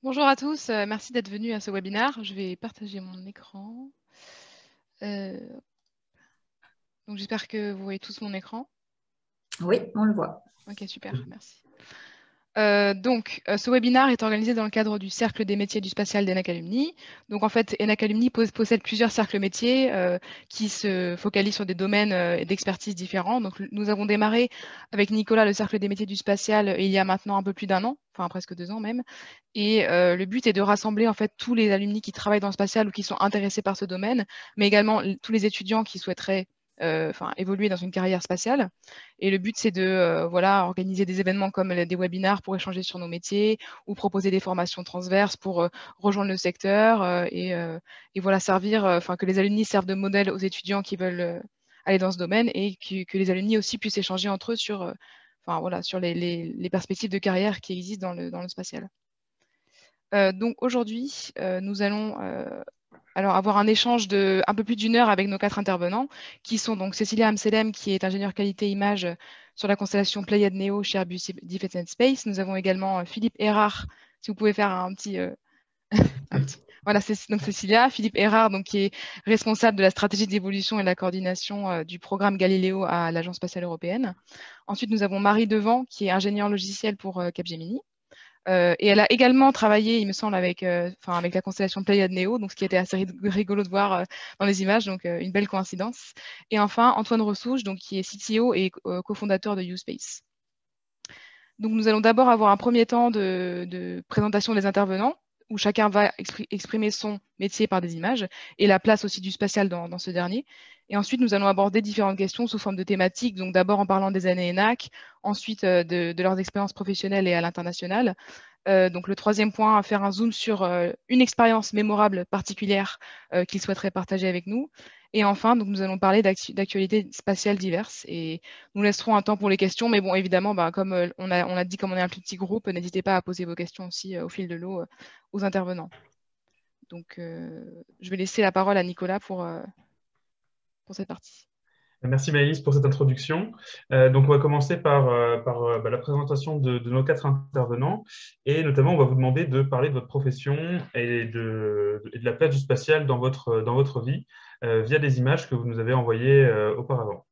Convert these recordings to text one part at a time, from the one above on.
Bonjour à tous, merci d'être venus à ce webinaire. Je vais partager mon écran. Euh, donc j'espère que vous voyez tous mon écran. Oui, on le voit. Ok, super, merci. Ce webinaire est organisé dans le cadre du Cercle des métiers du spatial d'Enacalumni. Donc, en fait, Enacalumni possède plusieurs cercles métiers qui se focalisent sur des domaines d'expertise différents. Donc, nous avons démarré avec Nicolas le Cercle des métiers du spatial il y a maintenant un peu plus d'1 an, enfin presque 2 ans même. Et le but est de rassembler en fait tous les alumni qui travaillent dans le spatial ou qui sont intéressés par ce domaine, mais également tous les étudiants qui souhaiteraient évoluer dans une carrière spatiale. Et le but, c'est de voilà, organiser des événements comme des webinaires pour échanger sur nos métiers ou proposer des formations transverses pour rejoindre le secteur et voilà, servir, que les alumni servent de modèle aux étudiants qui veulent aller dans ce domaine et que les alumni aussi puissent échanger entre eux sur, voilà, sur les perspectives de carrière qui existent dans le spatial. Donc aujourd'hui, nous allons alors avoir un échange de un peu plus d'1 heure avec nos 4 intervenants, qui sont donc Cécilia Amselem, qui est ingénieure qualité image sur la constellation Pléiades Neo chez Airbus Defence and Space. Nous avons également Philippe Erard, si vous pouvez faire un petit... Voilà, c'est donc Cécilia. Philippe Erard, donc, qui est responsable de la stratégie d'évolution et de la coordination du programme Galileo à l'Agence spatiale européenne. Ensuite, nous avons Marie Devant, qui est ingénieure logicielle pour Capgemini. Et elle a également travaillé, il me semble, avec la constellation Pléiades Neo, donc ce qui était assez rigolo de voir dans les images, donc une belle coïncidence. Et enfin, Antoine Ressouche, donc, qui est CTO et cofondateur de USpace. Donc nous allons d'abord avoir un premier temps de présentation des intervenants, où chacun va exprimer son métier par des images, et la place aussi du spatial dans ce dernier. Et ensuite, nous allons aborder différentes questions sous forme de thématiques, donc d'abord en parlant des années ENAC, ensuite de leurs expériences professionnelles et à l'international. Donc le troisième point, faire un zoom sur une expérience mémorable particulière qu'ils souhaiteraient partager avec nous. Et enfin, donc, nous allons parler d'actualités spatiales diverses et nous laisserons un temps pour les questions. Mais bon, évidemment, comme on a dit, comme on est un plus petit groupe, n'hésitez pas à poser vos questions aussi au fil de l'eau aux intervenants. Donc, je vais laisser la parole à Nicolas pour cette partie. Merci Maëlys pour cette introduction. Donc on va commencer par la présentation de nos 4 intervenants et notamment on va vous demander de parler de votre profession et de la place du spatial dans votre vie via des images que vous nous avez envoyées auparavant.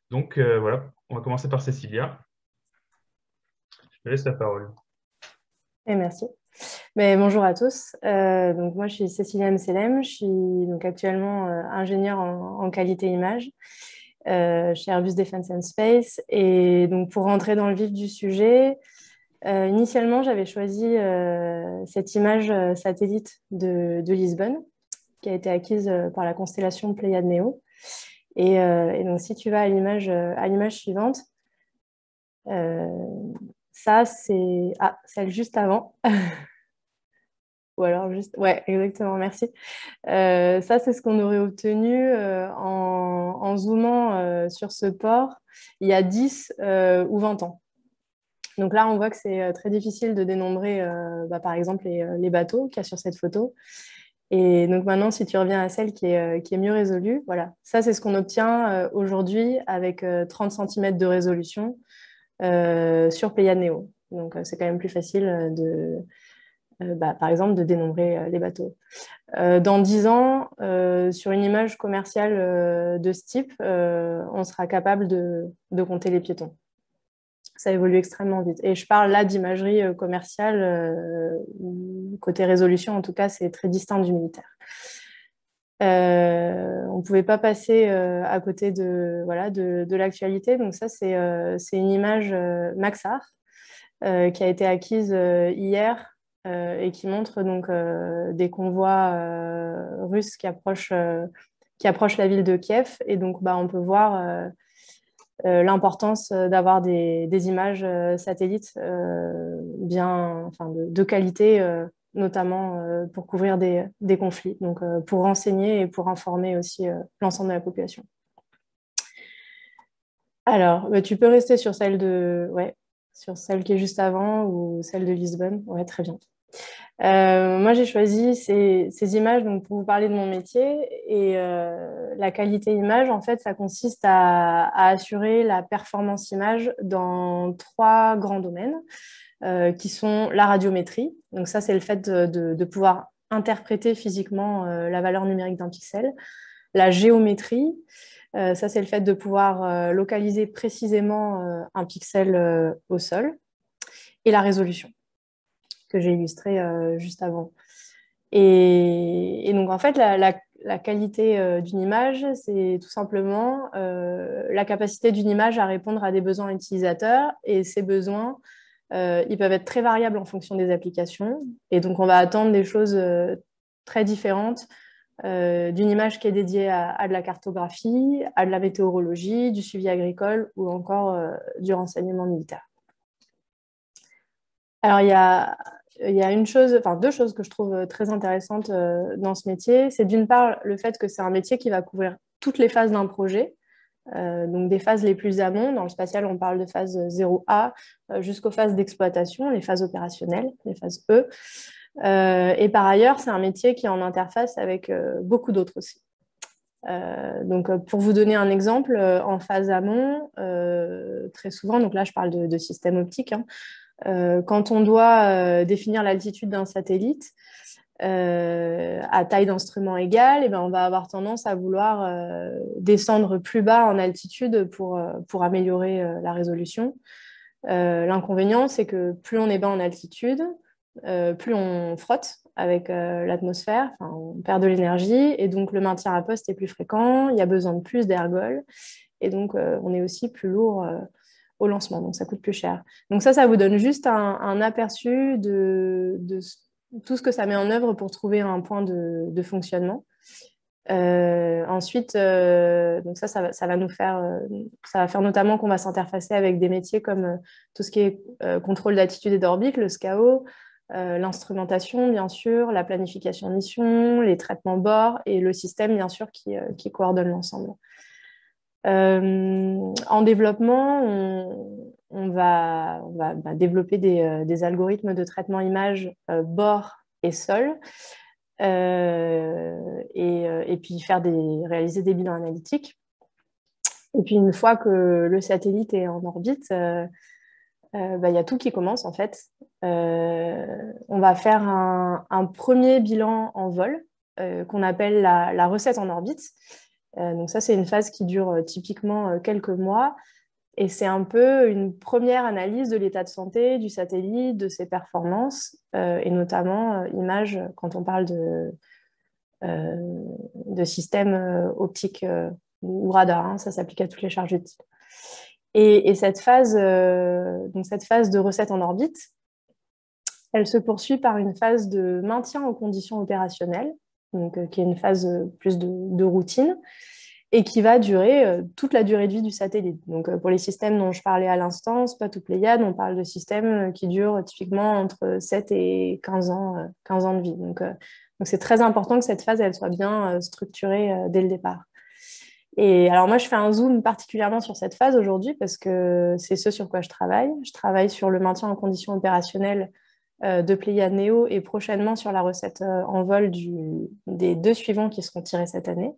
Donc voilà, on va commencer par Cécilia. Je te laisse la parole. Et merci. Mais bonjour à tous. Donc moi, je suis Cécilia Amselem. Je suis donc actuellement ingénieure en qualité image chez Airbus Defence and Space. Et donc pour rentrer dans le vif du sujet, initialement, j'avais choisi cette image satellite de Lisbonne, qui a été acquise par la constellation Pléiades Neo. Et donc si tu vas à l'image suivante, ça c'est celle juste avant. Ou alors juste... Ouais, exactement, merci. Ça, c'est ce qu'on aurait obtenu en zoomant sur ce port il y a 10 ou 20 ans. Donc là, on voit que c'est très difficile de dénombrer, par exemple, les bateaux qu'il y a sur cette photo. Et donc maintenant, si tu reviens à celle qui est mieux résolue, voilà. Ça, c'est ce qu'on obtient aujourd'hui avec 30 cm de résolution sur Pléiades Neo. Donc c'est quand même plus facile par exemple, de dénombrer les bateaux. Dans 10 ans, sur une image commerciale de ce type, on sera capable de compter les piétons. Ça évolue extrêmement vite. Et je parle là d'imagerie commerciale, côté résolution, en tout cas, c'est très distinct du militaire. On ne pouvait pas passer à côté de l'actualité. Donc ça, c'est une image Maxar qui a été acquise hier et qui montre donc des convois russes qui approchent la ville de Kiev. Et donc, on peut voir l'importance d'avoir des images satellites de qualité, notamment pour couvrir des conflits, donc pour renseigner et pour informer aussi l'ensemble de la population. Alors, tu peux rester sur sur celle qui est juste avant ou celle de Lisbonne. Ouais, très bien. Moi, j'ai choisi ces images donc, pour vous parler de mon métier. Et la qualité image, en fait, ça consiste à assurer la performance image dans 3 grands domaines. qui sont la radiométrie. Donc ça, c'est le fait de pouvoir interpréter physiquement la valeur numérique d'un pixel. La géométrie, ça, c'est le fait de pouvoir localiser précisément un pixel au sol. Et la résolution, que j'ai illustrée juste avant. Et donc, en fait, la qualité d'une image, c'est tout simplement la capacité d'une image à répondre à des besoins utilisateurs. Et ces besoins, ils peuvent être très variables en fonction des applications. Et donc, on va attendre des choses très différentes d'une image qui est dédiée à de la cartographie, à de la météorologie, du suivi agricole ou encore du renseignement militaire. Alors, il y a deux choses que je trouve très intéressantes dans ce métier. C'est d'une part le fait que c'est un métier qui va couvrir toutes les phases d'un projet, donc des phases les plus amont. Dans le spatial, on parle de phase 0A jusqu'aux phases d'exploitation, les phases opérationnelles, les phases E. Et par ailleurs, c'est un métier qui est en interface avec beaucoup d'autres aussi. Donc, pour vous donner un exemple, en phase amont, très souvent, donc là je parle de système optique, hein, quand on doit définir l'altitude d'un satellite à taille d'instrument égale, ben, on va avoir tendance à vouloir descendre plus bas en altitude pour améliorer la résolution. L'inconvénient, c'est que plus on est bas en altitude, plus on frotte avec l'atmosphère, on perd de l'énergie, et donc le maintien à poste est plus fréquent, il y a besoin de plus d'ergols, et donc on est aussi plus lourd au lancement, donc ça coûte plus cher. Donc ça vous donne juste un aperçu de tout ce que ça met en œuvre pour trouver un point de fonctionnement. Ensuite, donc ça va nous faire, ça va faire notamment qu'on va s'interfacer avec des métiers comme tout ce qui est contrôle d'attitude et d'orbite, le SCAO, l'instrumentation, bien sûr, la planification de mission, les traitements bord et le système, bien sûr, qui coordonne l'ensemble. En développement, on va développer des algorithmes de traitement image bord et sol, et puis réaliser des bilans analytiques. Et puis une fois que le satellite est en orbite, y a tout qui commence en fait. On va faire un premier bilan en vol qu'on appelle la recette en orbite. Donc ça, c'est une phase qui dure typiquement quelques mois. Et c'est un peu une première analyse de l'état de santé du satellite, de ses performances, et notamment image quand on parle de système optique ou radar. Hein, ça s'applique à toutes les charges de type. Et cette phase de recette en orbite, elle se poursuit par une phase de maintien en conditions opérationnelles, donc, qui est une phase plus de routine, et qui va durer toute la durée de vie du satellite. Donc, pour les systèmes dont je parlais à l'instant, Spot ou Pléiades, on parle de systèmes qui durent typiquement entre 7 et 15 ans de vie. Donc, c'est très important que cette phase elle soit bien structurée dès le départ. Et alors moi, je fais un zoom particulièrement sur cette phase aujourd'hui parce que c'est ce sur quoi je travaille. Je travaille sur le maintien en conditions opérationnelles de Pléiades Néo et prochainement sur la recette en vol des 2 suivants qui seront tirés cette année.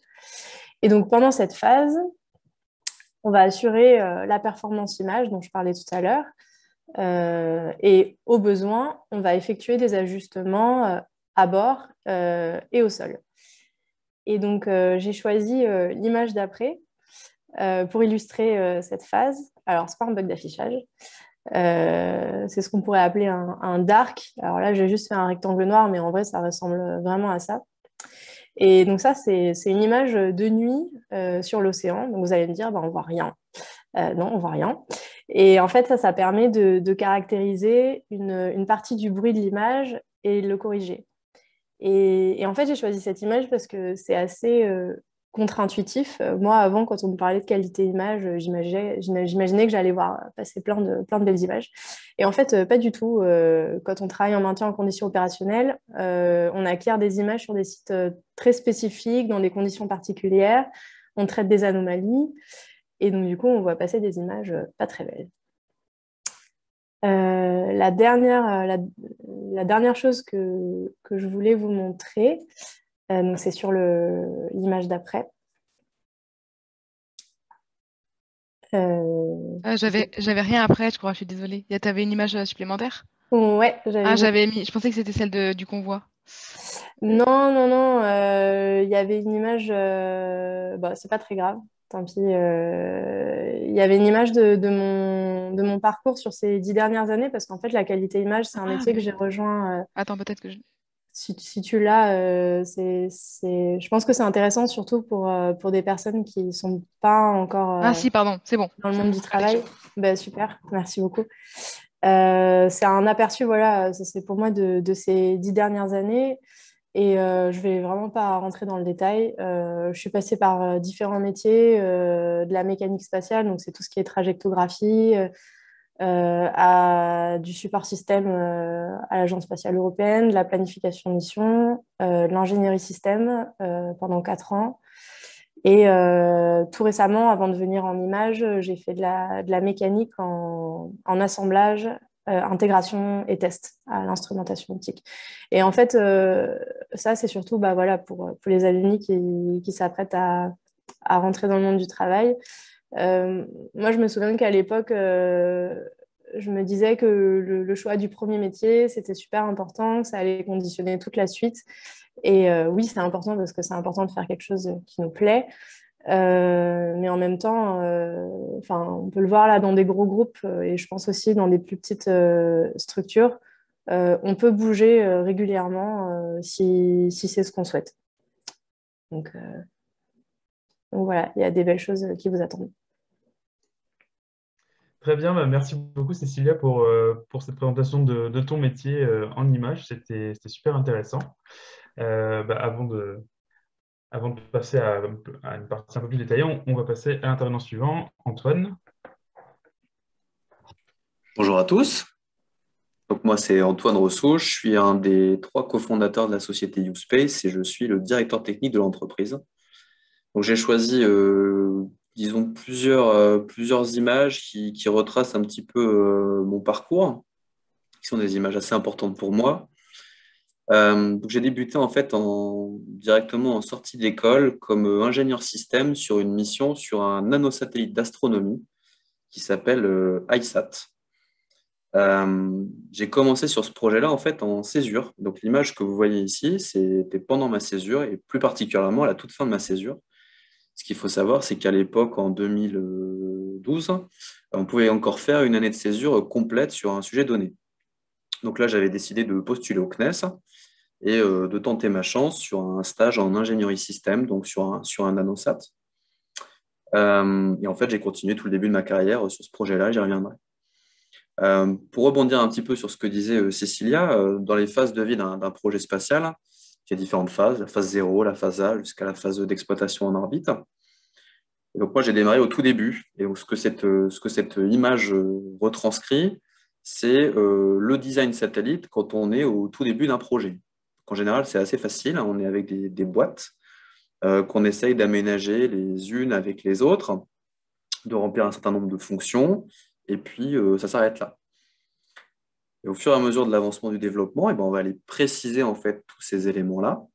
Et donc, pendant cette phase, on va assurer la performance image dont je parlais tout à l'heure. Et au besoin, on va effectuer des ajustements à bord et au sol. Et donc, j'ai choisi l'image d'après pour illustrer cette phase. Alors, ce n'est pas un bug d'affichage. C'est ce qu'on pourrait appeler un dark. Alors là, j'ai juste fait un rectangle noir, mais en vrai, ça ressemble vraiment à ça. Et donc ça, c'est une image de nuit sur l'océan. Donc vous allez me dire, on ne voit rien. Non, on ne voit rien. Et en fait, ça permet de caractériser une partie du bruit de l'image et de le corriger. Et en fait, j'ai choisi cette image parce que c'est assez contre-intuitif. Moi, avant, quand on me parlait de qualité image, j'imaginais que j'allais voir passer plein de belles images. Et en fait, pas du tout. Quand on travaille en maintien en conditions opérationnelles, on acquiert des images sur des sites très spécifiques, dans des conditions particulières. On traite des anomalies. Et donc, du coup, on voit passer des images pas très belles. La dernière chose que je voulais vous montrer, c'est sur l'image d'après. J'avais rien après, je crois, je suis désolée. Tu avais une image supplémentaire ? Ouais, Ah, j'avais mis, je pensais que c'était celle du convoi. Non, non, non. Il y avait une image. Bah, c'est pas très grave. Tant pis. Il y avait une image de mon parcours sur ces 10 dernières années, parce qu'en fait, la qualité image, c'est un Ah, métier que mais j'ai rejoint. attends, peut-être que je. Si tu l'as, je pense que c'est intéressant, surtout pour des personnes qui sont pas encore Ah, si, pardon, c'est bon. dans le monde du Allez, travail. Ben, super, merci beaucoup. C'est un aperçu, voilà, ça, c'est pour moi de ces 10 dernières années. Et je vais vraiment pas rentrer dans le détail. Je suis passée par différents métiers, de la mécanique spatiale, donc c'est tout ce qui est trajectographie, à du support système à l'Agence spatiale européenne, de la planification de mission, de l'ingénierie système pendant 4 ans. Et tout récemment, avant de venir en image, j'ai fait de la mécanique en assemblage, intégration et test à l'instrumentation optique. Et en fait, ça, c'est surtout bah, voilà, pour les alumni qui s'apprêtent à rentrer dans le monde du travail. Moi, je me souviens qu'à l'époque, je me disais que le choix du premier métier, c'était super important, que ça allait conditionner toute la suite. Et oui, c'est important parce que c'est important de faire quelque chose qui nous plaît. Mais en même temps, on peut le voir là dans des gros groupes et je pense aussi dans des plus petites structures. On peut bouger régulièrement si c'est ce qu'on souhaite. Donc voilà, il y a des belles choses qui vous attendent. Très bien, bah, merci beaucoup Cécilia pour cette présentation de ton métier en images. C'était super intéressant. Avant de passer à une partie un peu plus détaillée, on va passer à l'intervenant suivant, Antoine. Bonjour à tous. Donc moi, c'est Antoine Rousseau. Je suis un des 3 cofondateurs de la société YouSpace et je suis le directeur technique de l'entreprise. Donc j'ai choisi, disons, plusieurs images qui retracent un petit peu mon parcours, qui sont des images assez importantes pour moi. Donc j'ai débuté en fait directement en sortie d'école comme ingénieur système sur une mission sur un nanosatellite d'astronomie qui s'appelle ISAT. J'ai commencé sur ce projet-là en fait en césure. Donc l'image que vous voyez ici, c'était pendant ma césure et plus particulièrement à la toute fin de ma césure. Ce qu'il faut savoir, c'est qu'à l'époque, en 2012, on pouvait encore faire une année de césure complète sur un sujet donné. Donc là, j'avais décidé de postuler au CNES et de tenter ma chance sur un stage en ingénierie système, donc sur un nanosat. Et en fait, j'ai continué tout le début de ma carrière sur ce projet-là, j'y reviendrai. Pour rebondir un petit peu sur ce que disait Cécilia, dans les phases de vie d'un projet spatial, il y a différentes phases, la phase 0, la phase A, jusqu'à la phase d'exploitation en orbite. Et donc moi, j'ai démarré au tout début. Et donc, ce que cette image retranscrit, c'est le design satellite quand on est au tout début d'un projet. En général, c'est assez facile, hein, on est avec des boîtes qu'on essaye d'aménager les unes avec les autres, de remplir un certain nombre de fonctions, et puis ça s'arrête là. Et au fur et à mesure de l'avancement du développement, on va aller préciser en fait tous ces éléments-là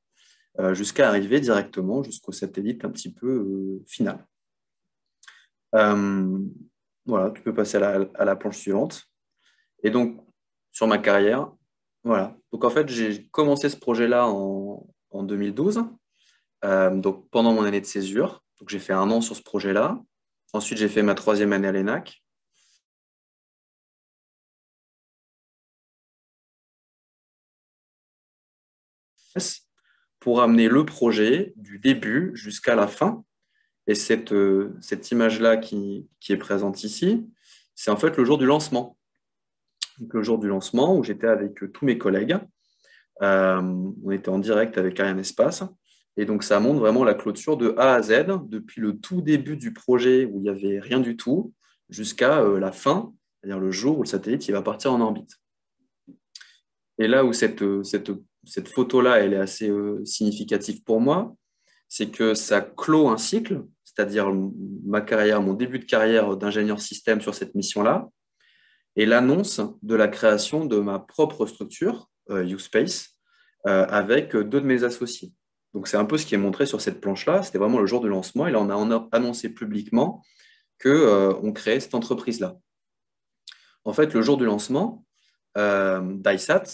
jusqu'à arriver directement jusqu'au satellite un petit peu final. Voilà, tu peux passer à la planche suivante. Et donc, sur ma carrière, voilà. Donc en fait, j'ai commencé ce projet-là en 2012, donc pendant mon année de césure. Donc j'ai fait 1 an sur ce projet-là. Ensuite, j'ai fait ma 3e année à l'ENAC. Pour amener le projet du début jusqu'à la fin. Et cette image-là qui est présente ici, c'est en fait le jour du lancement. Donc, le jour du lancement où j'étais avec tous mes collègues. On était en direct avec Arianespace. Et donc, ça montre vraiment la clôture de A à Z, depuis le tout début du projet où il n'y avait rien du tout, jusqu'à la fin, c'est-à-dire le jour où le satellite il va partir en orbite. Et là où cette photo-là, elle est assez significative pour moi, c'est que ça clôt un cycle, c'est-à-dire ma carrière, mon début de carrière d'ingénieur système sur cette mission-là, et l'annonce de la création de ma propre structure, YouSpace, avec 2 de mes associés. Donc c'est un peu ce qui est montré sur cette planche-là, c'était vraiment le jour du lancement, et là on a annoncé publiquement qu'on créait cette entreprise-là. En fait, le jour du lancement, d'ISAT,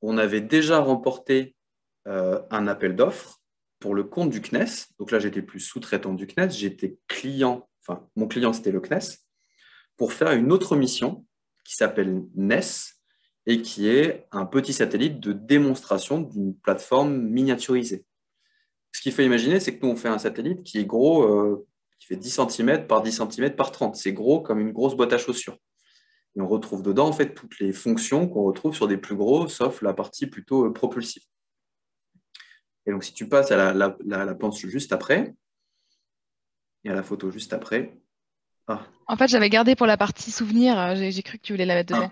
on avait déjà remporté un appel d'offres pour le compte du CNES. Donc là, j'étais plus sous-traitant du CNES, j'étais client, enfin, mon client, c'était le CNES, pour faire une autre mission qui s'appelle NES et qui est un petit satellite de démonstration d'une plateforme miniaturisée. Ce qu'il faut imaginer, c'est que nous, on fait un satellite qui est gros, qui fait 10 cm par 10 cm par 30. C'est gros comme une grosse boîte à chaussures. Et on retrouve dedans, en fait, toutes les fonctions qu'on retrouve sur des plus gros, sauf la partie plutôt propulsive. Et donc, si tu passes à la planche juste après, et à la photo juste après. Ah. En fait, j'avais gardé pour la partie souvenir. J'ai cru que tu voulais la mettre dedans.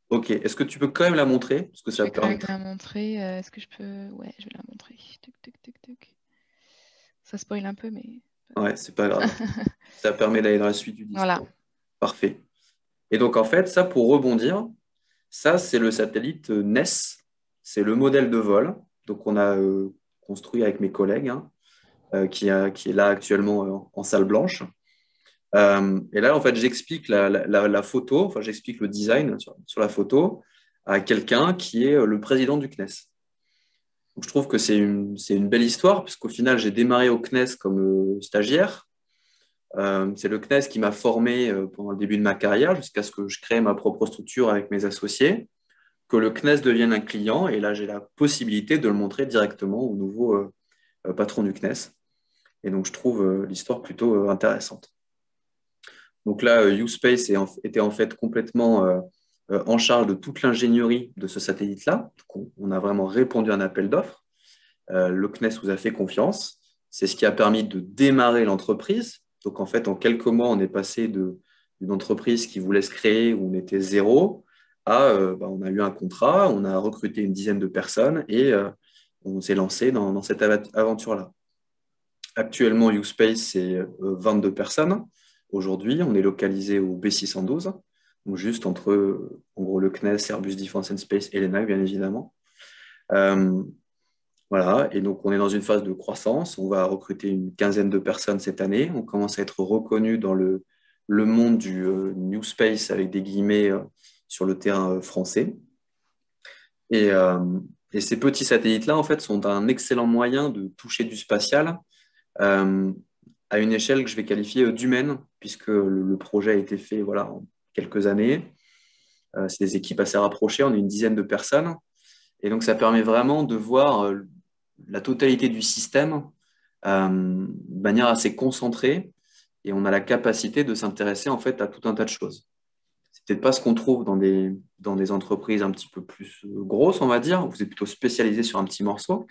Ok. Est-ce que tu peux quand même la montrer? Parce que ça Je vais quand même permet... la montrer. Est-ce que je peux... Ouais, je vais la montrer. Tuc, tuc, tuc, tuc. Ça spoil un peu, mais... Ouais, c'est pas grave. Ça permet d'aller dans la suite du discours. Voilà. Parfait. Et donc, en fait, ça, pour rebondir, ça, c'est le satellite NES. C'est le modèle de vol. Donc, on a construit avec mes collègues, qui est là actuellement en salle blanche. Et là, en fait, j'explique la photo, enfin, j'explique le design sur la photo à quelqu'un qui est le président du CNES. Donc, je trouve que c'est une belle histoire, puisqu'au final, j'ai démarré au CNES comme stagiaire. C'est le CNES qui m'a formé pendant le début de ma carrière, jusqu'à ce que je crée ma propre structure avec mes associés, que le CNES devienne un client, et là, j'ai la possibilité de le montrer directement au nouveau patron du CNES. Et donc, je trouve l'histoire plutôt intéressante. Donc là, U-Space était en fait complètement en charge de toute l'ingénierie de ce satellite-là. On a vraiment répondu à un appel d'offres. Le CNES vous a fait confiance. C'est ce qui a permis de démarrer l'entreprise. Donc en fait, en quelques mois, on est passé d'une entreprise qui voulait se créer où on était zéro à on a eu un contrat, on a recruté une dizaine de personnes et on s'est lancé dans cette aventure-là. Actuellement, U-Space, c'est 22 personnes. Aujourd'hui, on est localisé au B612, donc juste entre en gros, le CNES, Airbus Defence and Space et l'ENAC, bien évidemment. Voilà, et donc on est dans une phase de croissance. On va recruter une quinzaine de personnes cette année. On commence à être reconnu dans le monde du New Space, avec des guillemets, sur le terrain français. Et ces petits satellites-là, en fait, sont un excellent moyen de toucher du spatial à une échelle que je vais qualifier d'humaine, puisque le projet a été fait voilà, en quelques années. C'est des équipes assez rapprochées, on est une dizaine de personnes. Et donc, ça permet vraiment de voir la totalité du système de manière assez concentrée. Et on a la capacité de s'intéresser en fait à tout un tas de choses. C'est peut-être pas ce qu'on trouve dans des entreprises un petit peu plus grosses, on va dire. Vous êtes plutôt spécialisé sur un petit morceau.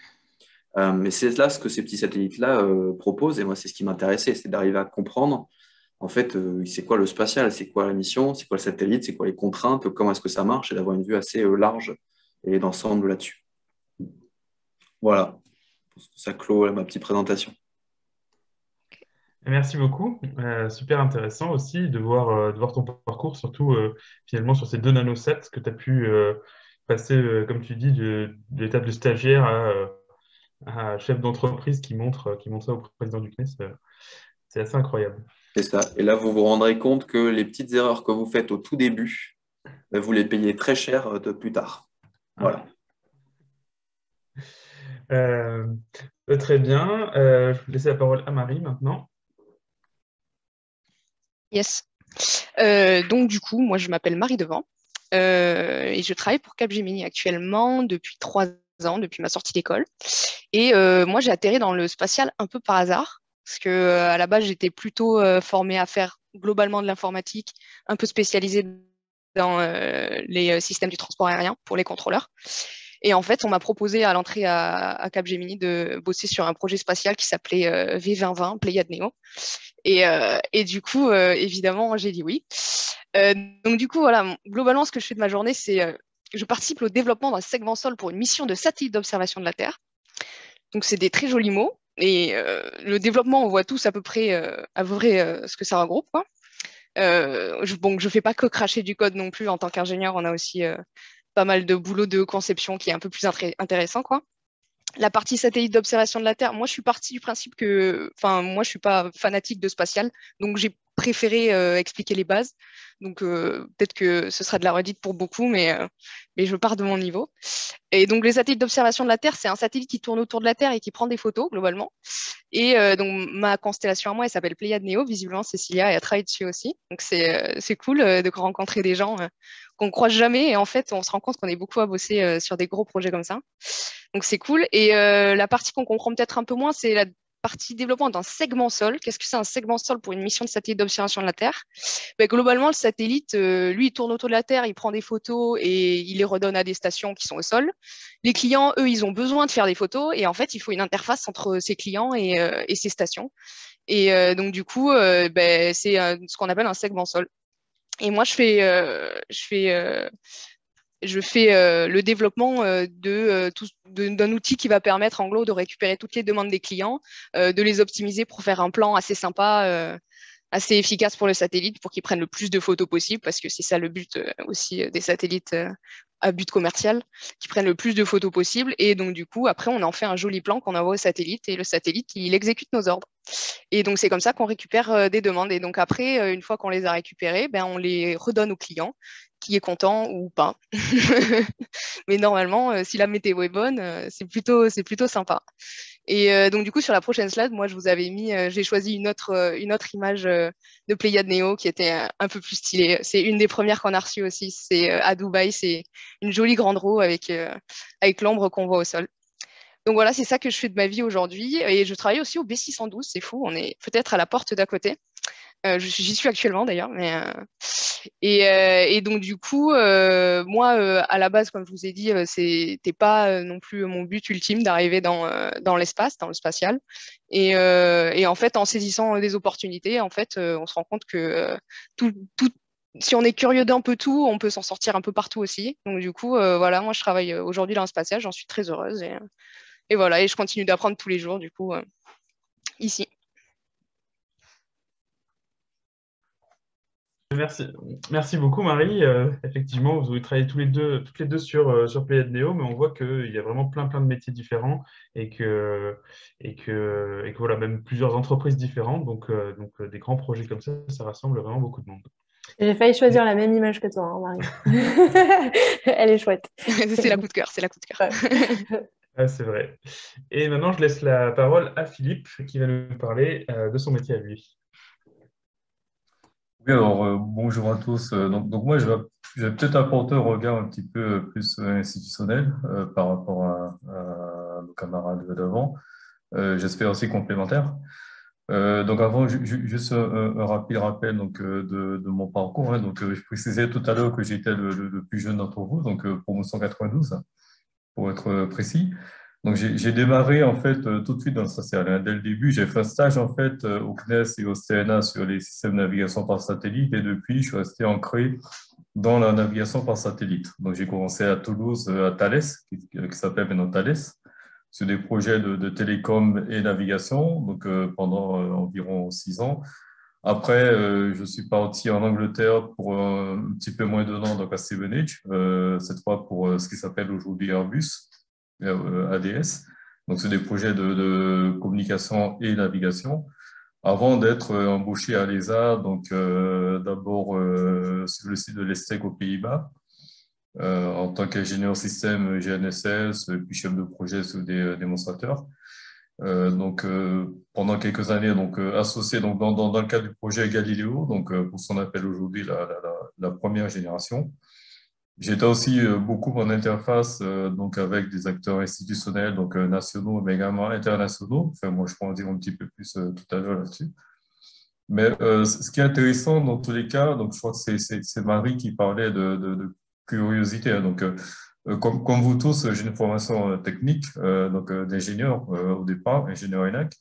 Mais c'est là ce que ces petits satellites-là proposent. Et moi, c'est ce qui m'intéressait, c'est d'arriver à comprendre, en fait, c'est quoi le spatial, c'est quoi la mission, c'est quoi le satellite, c'est quoi les contraintes, comment est-ce que ça marche, et d'avoir une vue assez large et d'ensemble là-dessus. Voilà, ça clôt ma petite présentation. Merci beaucoup. Super intéressant aussi de voir ton parcours, surtout finalement sur ces 2 nanosets que tu as pu passer, comme tu dis, de l'étape de stagiaire à chef d'entreprise qui montre ça au président du CNES. C'est assez incroyable. C'est ça. Et là, vous vous rendrez compte que les petites erreurs que vous faites au tout début, vous les payez très cher de plus tard. Voilà. Très bien. Je vais laisser la parole à Marie maintenant. Yes. Donc, du coup, moi, je m'appelle Marie Devant et je travaille pour Capgemini actuellement depuis 3 ans, depuis ma sortie d'école. Et moi, j'ai atterri dans le spatial un peu par hasard parce que à la base, j'étais plutôt formée à faire globalement de l'informatique, un peu spécialisée dans les systèmes du transport aérien pour les contrôleurs. Et en fait, on m'a proposé à l'entrée à Capgemini de bosser sur un projet spatial qui s'appelait V2020, Pléiades Neo. Et du coup, évidemment, j'ai dit oui. Donc du coup, voilà, globalement, ce que je fais de ma journée, c'est je participe au développement d'un segment sol pour une mission de satellite d'observation de la Terre. Donc c'est des très jolis mots. Et le développement, on voit tous à peu près ce que ça regroupe, quoi. Je fais pas que cracher du code non plus. En tant qu'ingénieur, on a aussi pas mal de boulot de conception qui est un peu plus intéressant, quoi. La partie satellite d'observation de la Terre, moi, je suis partie du principe que, moi, je suis pas fanatique de spatial, donc j'ai préféré expliquer les bases. Donc, peut-être que ce sera de la redite pour beaucoup, mais je pars de mon niveau. Et donc, les satellites d'observation de la Terre, c'est un satellite qui tourne autour de la Terre et qui prend des photos, globalement. Et donc, ma constellation à moi, elle s'appelle Pléiade Néo. Visiblement, Cécilia, elle a travaillé dessus aussi. Donc, c'est cool de rencontrer des gens qu'on ne croise jamais. Et en fait, on se rend compte qu'on est beaucoup à bosser sur des gros projets comme ça. Donc, c'est cool. Et la partie qu'on comprend peut-être un peu moins, c'est la partie développement d'un segment sol. Qu'est-ce que c'est un segment sol pour une mission de satellite d'observation de la Terre? Ben, globalement, le satellite, lui, il tourne autour de la Terre, il prend des photos et il les redonne à des stations qui sont au sol. Les clients, eux, ils ont besoin de faire des photos et en fait, il faut une interface entre ces clients et ces stations. Et donc, du coup, ben, c'est ce qu'on appelle un segment sol. Et moi, je fais le développement d'un outil qui va permettre en gros de récupérer toutes les demandes des clients, de les optimiser pour faire un plan assez sympa, assez efficace pour le satellite, pour qu'ils prennent le plus de photos possible, parce que c'est ça le but aussi des satellites à but commercial, qu'ils prennent le plus de photos possible. Et donc du coup, après, on en fait un joli plan qu'on envoie au satellite, et le satellite, il exécute nos ordres. Et donc c'est comme ça qu'on récupère des demandes. Et donc après, une fois qu'on les a récupérées, ben, on les redonne au client, qui est content ou pas. Mais normalement, si la météo est bonne, c'est plutôt sympa. Et donc, du coup, sur la prochaine slide, moi, je vous avais mis, j'ai choisi une autre image de Pléiade Néo qui était un peu plus stylée. C'est une des premières qu'on a reçues aussi. C'est à Dubaï. C'est une jolie grande roue avec l'ombre qu'on voit au sol. Donc voilà, c'est ça que je fais de ma vie aujourd'hui. Et je travaille aussi au B612. C'est fou, on est peut-être à la porte d'à côté. J'y suis actuellement d'ailleurs, et donc du coup, moi, à la base, comme je vous ai dit, c'était pas non plus mon but ultime d'arriver dans l'espace, dans le spatial. Et en fait, en saisissant des opportunités, en fait, on se rend compte que si on est curieux d'un peu tout, on peut s'en sortir un peu partout aussi. Donc du coup, voilà, moi, je travaille aujourd'hui dans le spatial, j'en suis très heureuse, et voilà, et je continue d'apprendre tous les jours, du coup, ici. Merci beaucoup, Marie. Effectivement, vous travaillez toutes les deux sur Pléiade Néo, mais on voit qu'il y a vraiment plein de métiers différents et que voilà, même plusieurs entreprises différentes. Donc, des grands projets comme ça rassemble vraiment beaucoup de monde. J'ai failli choisir la même image que toi, hein, Marie. Elle est chouette. C'est la coup de cœur, c'est la coup de cœur. Ouais. Ah, c'est vrai. Et maintenant, je laisse la parole à Philippe qui va nous parler de son métier à lui. Oui, alors bonjour à tous. Donc moi, je vais peut-être apporter un regard un petit peu plus institutionnel par rapport à nos camarades d'avant. J'espère aussi complémentaire. Donc avant, juste un rapide rappel de mon parcours. Hein. Donc je précisais tout à l'heure que j'étais le plus jeune d'entre vous, donc promotion 92, pour être précis. Donc, j'ai démarré en fait tout de suite dans le social. Hein. Dès le début, j'ai fait un stage en fait au CNES et au CNA sur les systèmes de navigation par satellite et depuis, je suis resté ancré dans la navigation par satellite. Donc, j'ai commencé à Toulouse, à Thales, qui s'appelle maintenant Thales, sur des projets de télécom et navigation, donc pendant environ 6 ans. Après, je suis parti en Angleterre pour un petit peu moins d'1 an, donc à Stevenage, cette fois pour ce qui s'appelle aujourd'hui Airbus. ADS. Donc, c'est des projets de communication et navigation. Avant d'être embauché à l'ESA, donc d'abord sur le site de l'ESTEC aux Pays-Bas, en tant qu'ingénieur système GNSS, puis chef de projet sur des démonstrateurs. Pendant quelques années, associé dans le cadre du projet Galileo, pour ce qu'on appelle aujourd'hui la première génération. J'étais aussi beaucoup en interface avec des acteurs institutionnels, nationaux, mais également internationaux. Enfin, moi, je pourrais en dire un petit peu plus tout à l'heure là-dessus. Mais ce qui est intéressant dans tous les cas, je crois que c'est Marie qui parlait de curiosité. Hein. Comme vous tous, j'ai une formation technique, d'ingénieur au départ, ingénieur ENAC.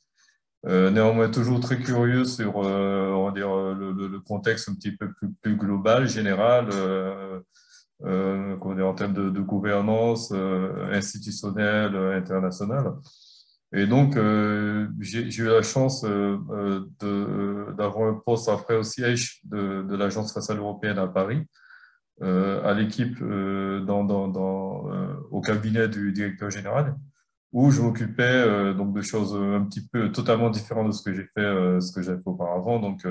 Néanmoins, toujours très curieux sur on va dire, le contexte un petit peu plus global, général, en termes de gouvernance institutionnelle, internationale. Et donc, j'ai eu la chance d'avoir un poste après au siège de l'Agence spatiale européenne à Paris, à l'équipe au cabinet du directeur général. où je m'occupais donc de choses un petit peu totalement différentes de ce que j'ai fait auparavant, donc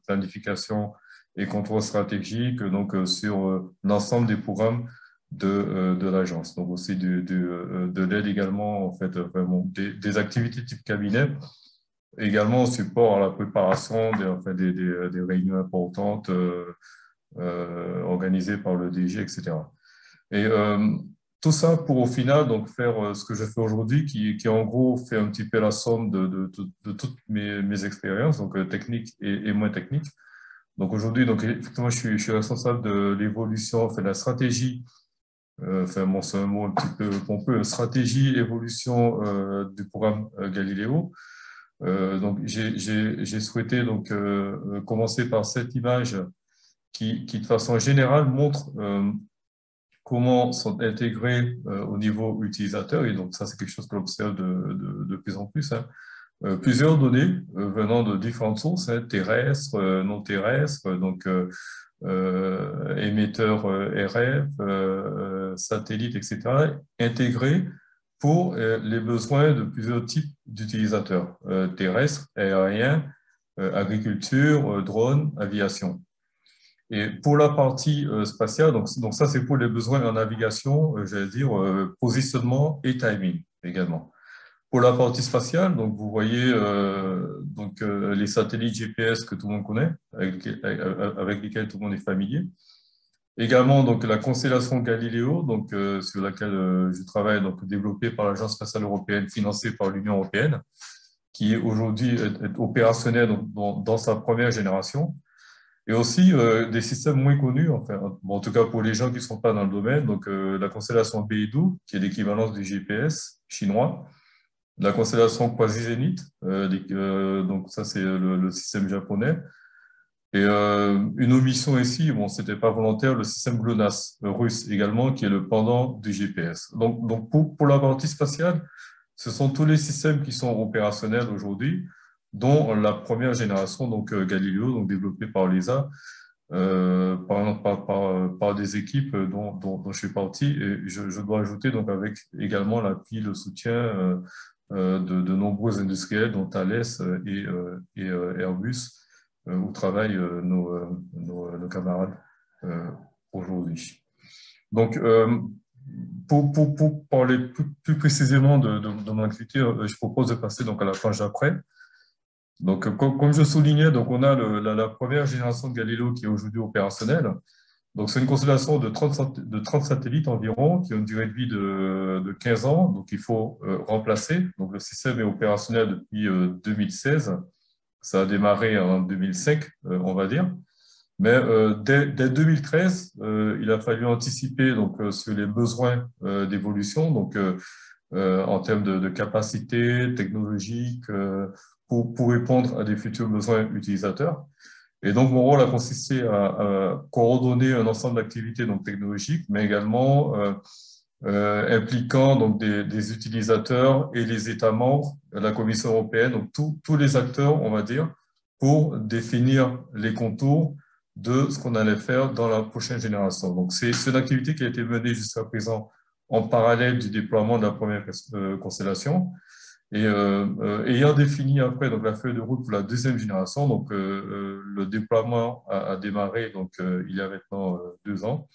planification et contrôle stratégique, donc sur l'ensemble des programmes de l'agence. Donc aussi de l'aide également, en fait, vraiment des activités type cabinet, également support à la préparation des réunions importantes organisées par le DG, etc. Et tout ça pour au final donc faire ce que je fais aujourd'hui, qui en gros fait un petit peu la somme de toutes mes expériences, donc techniques et moins techniques. Donc aujourd'hui, donc effectivement, je suis responsable de l'évolution, de la stratégie. Enfin, bon, c'est un mot un petit peu pompeux, stratégie, évolution du programme Galileo. Donc j'ai souhaité donc commencer par cette image qui de façon générale montre comment sont intégrés au niveau utilisateur, et donc ça c'est quelque chose que l'on observe de plus en plus, hein. Plusieurs données venant de différentes sources, hein, terrestres, non terrestres, donc émetteurs RF, satellites, etc., intégrés pour les besoins de plusieurs types d'utilisateurs, terrestres, aériens, agriculture, drones, aviation. Et pour la partie spatiale, donc ça c'est pour les besoins en navigation, j'allais dire positionnement et timing également. Pour la partie spatiale, donc vous voyez les satellites GPS que tout le monde connaît, avec lesquels tout le monde est familier. Également donc la constellation Galileo, donc sur laquelle je travaille, donc développée par l'Agence spatiale européenne, financée par l'Union européenne, qui aujourd'hui est opérationnelle dans sa première génération. Et aussi des systèmes moins connus, enfin, bon, en tout cas pour les gens qui ne sont pas dans le domaine, donc la constellation Beidou, qui est l'équivalence du GPS chinois, la constellation Quasi-Zénith, donc ça c'est le système japonais, et une omission ici, bon, c'était pas volontaire, le système GLONASS russe également, qui est le pendant du GPS. Donc pour la partie spatiale, ce sont tous les systèmes qui sont opérationnels aujourd'hui, dont la première génération, donc Galileo, donc développée par l'ESA, par des équipes dont je suis parti, et je dois ajouter donc avec également l'appui, le soutien de nombreux industriels, dont Thales et Airbus, où travaillent nos camarades aujourd'hui. Donc, pour parler plus précisément de mon activité, je propose de passer donc à la page d'après. Donc, comme je soulignais, donc on a la première génération de Galileo qui est aujourd'hui opérationnelle. Donc, c'est une constellation de 30 satellites environ, qui ont une durée de vie de 15 ans. Donc, il faut remplacer. Donc, le système est opérationnel depuis 2016. Ça a démarré en 2005, on va dire. Mais dès 2013, il a fallu anticiper donc, sur les besoins d'évolution, donc en termes de capacité technologique, pour répondre à des futurs besoins utilisateurs. Et donc, mon rôle a consisté à coordonner un ensemble d'activités donc technologiques, mais également impliquant donc des utilisateurs et les États membres, la Commission européenne, donc tous les acteurs, on va dire, pour définir les contours de ce qu'on allait faire dans la prochaine génération. Donc, c'est une activité qui a été menée jusqu'à présent en parallèle du déploiement de la première constellation. Et ayant défini après donc, la feuille de route pour la deuxième génération, donc le déploiement a démarré donc, il y a maintenant 2 ans.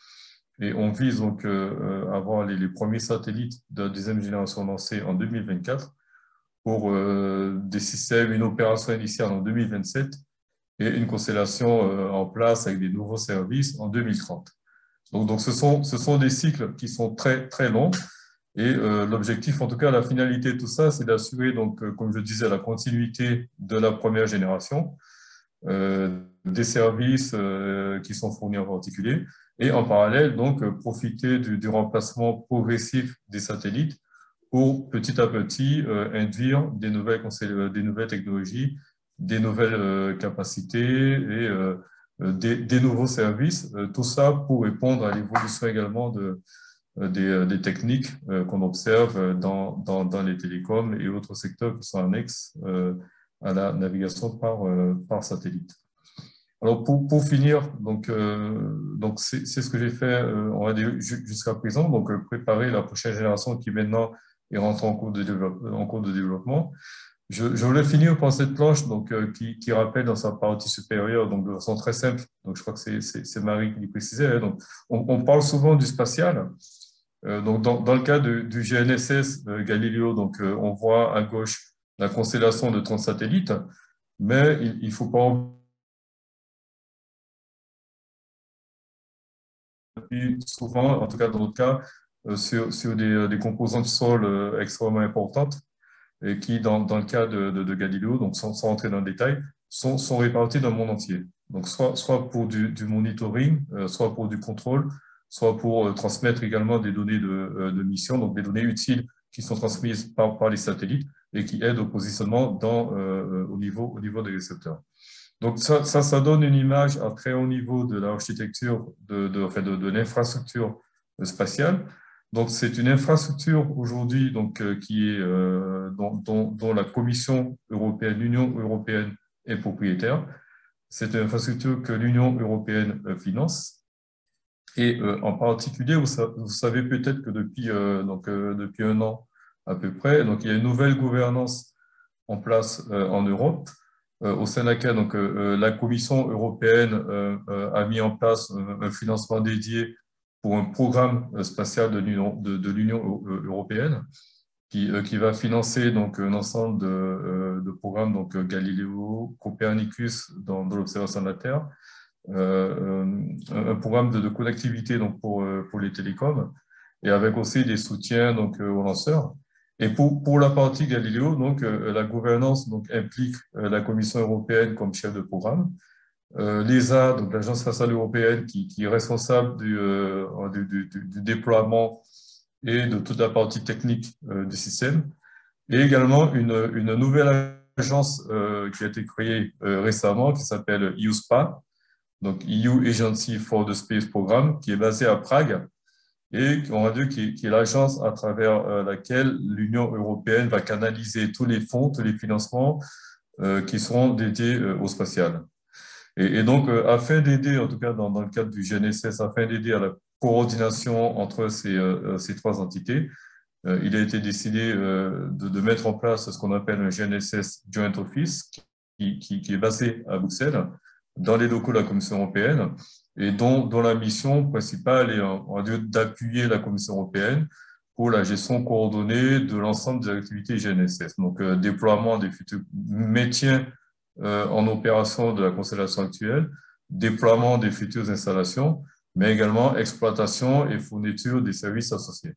Et on vise donc à avoir les premiers satellites de la deuxième génération lancés en 2024 pour des systèmes, une opération initiale en 2027 et une constellation en place avec des nouveaux services en 2030. Donc ce sont des cycles qui sont très, très longs. Et l'objectif, en tout cas, la finalité de tout ça, c'est d'assurer, donc, comme je disais, la continuité de la première génération, des services qui sont fournis en particulier, et en parallèle, donc, profiter du remplacement progressif des satellites pour petit à petit induire des nouvelles technologies, des nouvelles capacités et des nouveaux services. Tout ça pour répondre à l'évolution également des techniques qu'on observe dans les télécoms et autres secteurs qui sont annexes à la navigation par satellite. Alors pour finir, donc c'est ce que j'ai fait on va dire, jusqu'à présent, donc préparer la prochaine génération qui maintenant et rentre en cours de développement. Je voulais finir par cette planche donc, qui rappelle dans sa partie supérieure, donc de façon très simple, donc je crois que c'est Marie qui le précisait, hein, donc on parle souvent du spatial. Donc dans le cas du GNSS Galileo, donc, on voit à gauche la constellation de 30 satellites, mais il faut pas souvent, en tout cas dans notre cas, sur des composantes du sol extrêmement importantes et qui, dans le cas de Galileo, donc sans entrer dans le détail, sont réparties dans le monde entier. Donc soit pour du monitoring, soit pour du contrôle, soit pour transmettre également des données de mission, donc des données utiles qui sont transmises par les satellites et qui aident au positionnement au niveau des récepteurs. Donc ça donne une image à très haut niveau de l'architecture, de l'infrastructure spatiale. Donc c'est une infrastructure aujourd'hui qui est dont la Commission européenne, l'Union européenne est propriétaire. C'est une infrastructure que l'Union européenne finance. Et en particulier, vous savez peut-être que depuis 1 an à peu près, donc il y a une nouvelle gouvernance en place en Europe, au sein de laquelle la Commission européenne a mis en place un financement dédié pour un programme spatial de l'Union européenne qui va financer donc un ensemble de programmes, donc Galileo, Copernicus dans l'observation de la Terre, un programme de connectivité donc pour les télécoms, et avec aussi des soutiens donc aux lanceurs. Et pour la partie Galileo, donc la gouvernance donc implique la Commission européenne comme chef de programme, l'ESA, donc l'Agence spatiale européenne, qui est responsable du déploiement et de toute la partie technique du système, et également une nouvelle agence qui a été créée récemment, qui s'appelle EUSPA, donc EU Agency for the Space Programme, qui est basée à Prague, et on va dire qui est l'agence à travers laquelle l'Union européenne va canaliser tous les fonds, tous les financements qui seront dédiés au spatial. Et donc, afin d'aider, en tout cas dans le cadre du GNSS, afin d'aider à la coordination entre ces trois entités, il a été décidé de mettre en place ce qu'on appelle un GNSS Joint Office qui est basé à Bruxelles, dans les locaux de la Commission européenne, et dont la mission principale est d'appuyer la Commission européenne pour la gestion coordonnée de l'ensemble des activités GNSS. Donc, déploiement des futurs métiers en opération de la constellation actuelle, déploiement des futures installations, mais également exploitation et fourniture des services associés.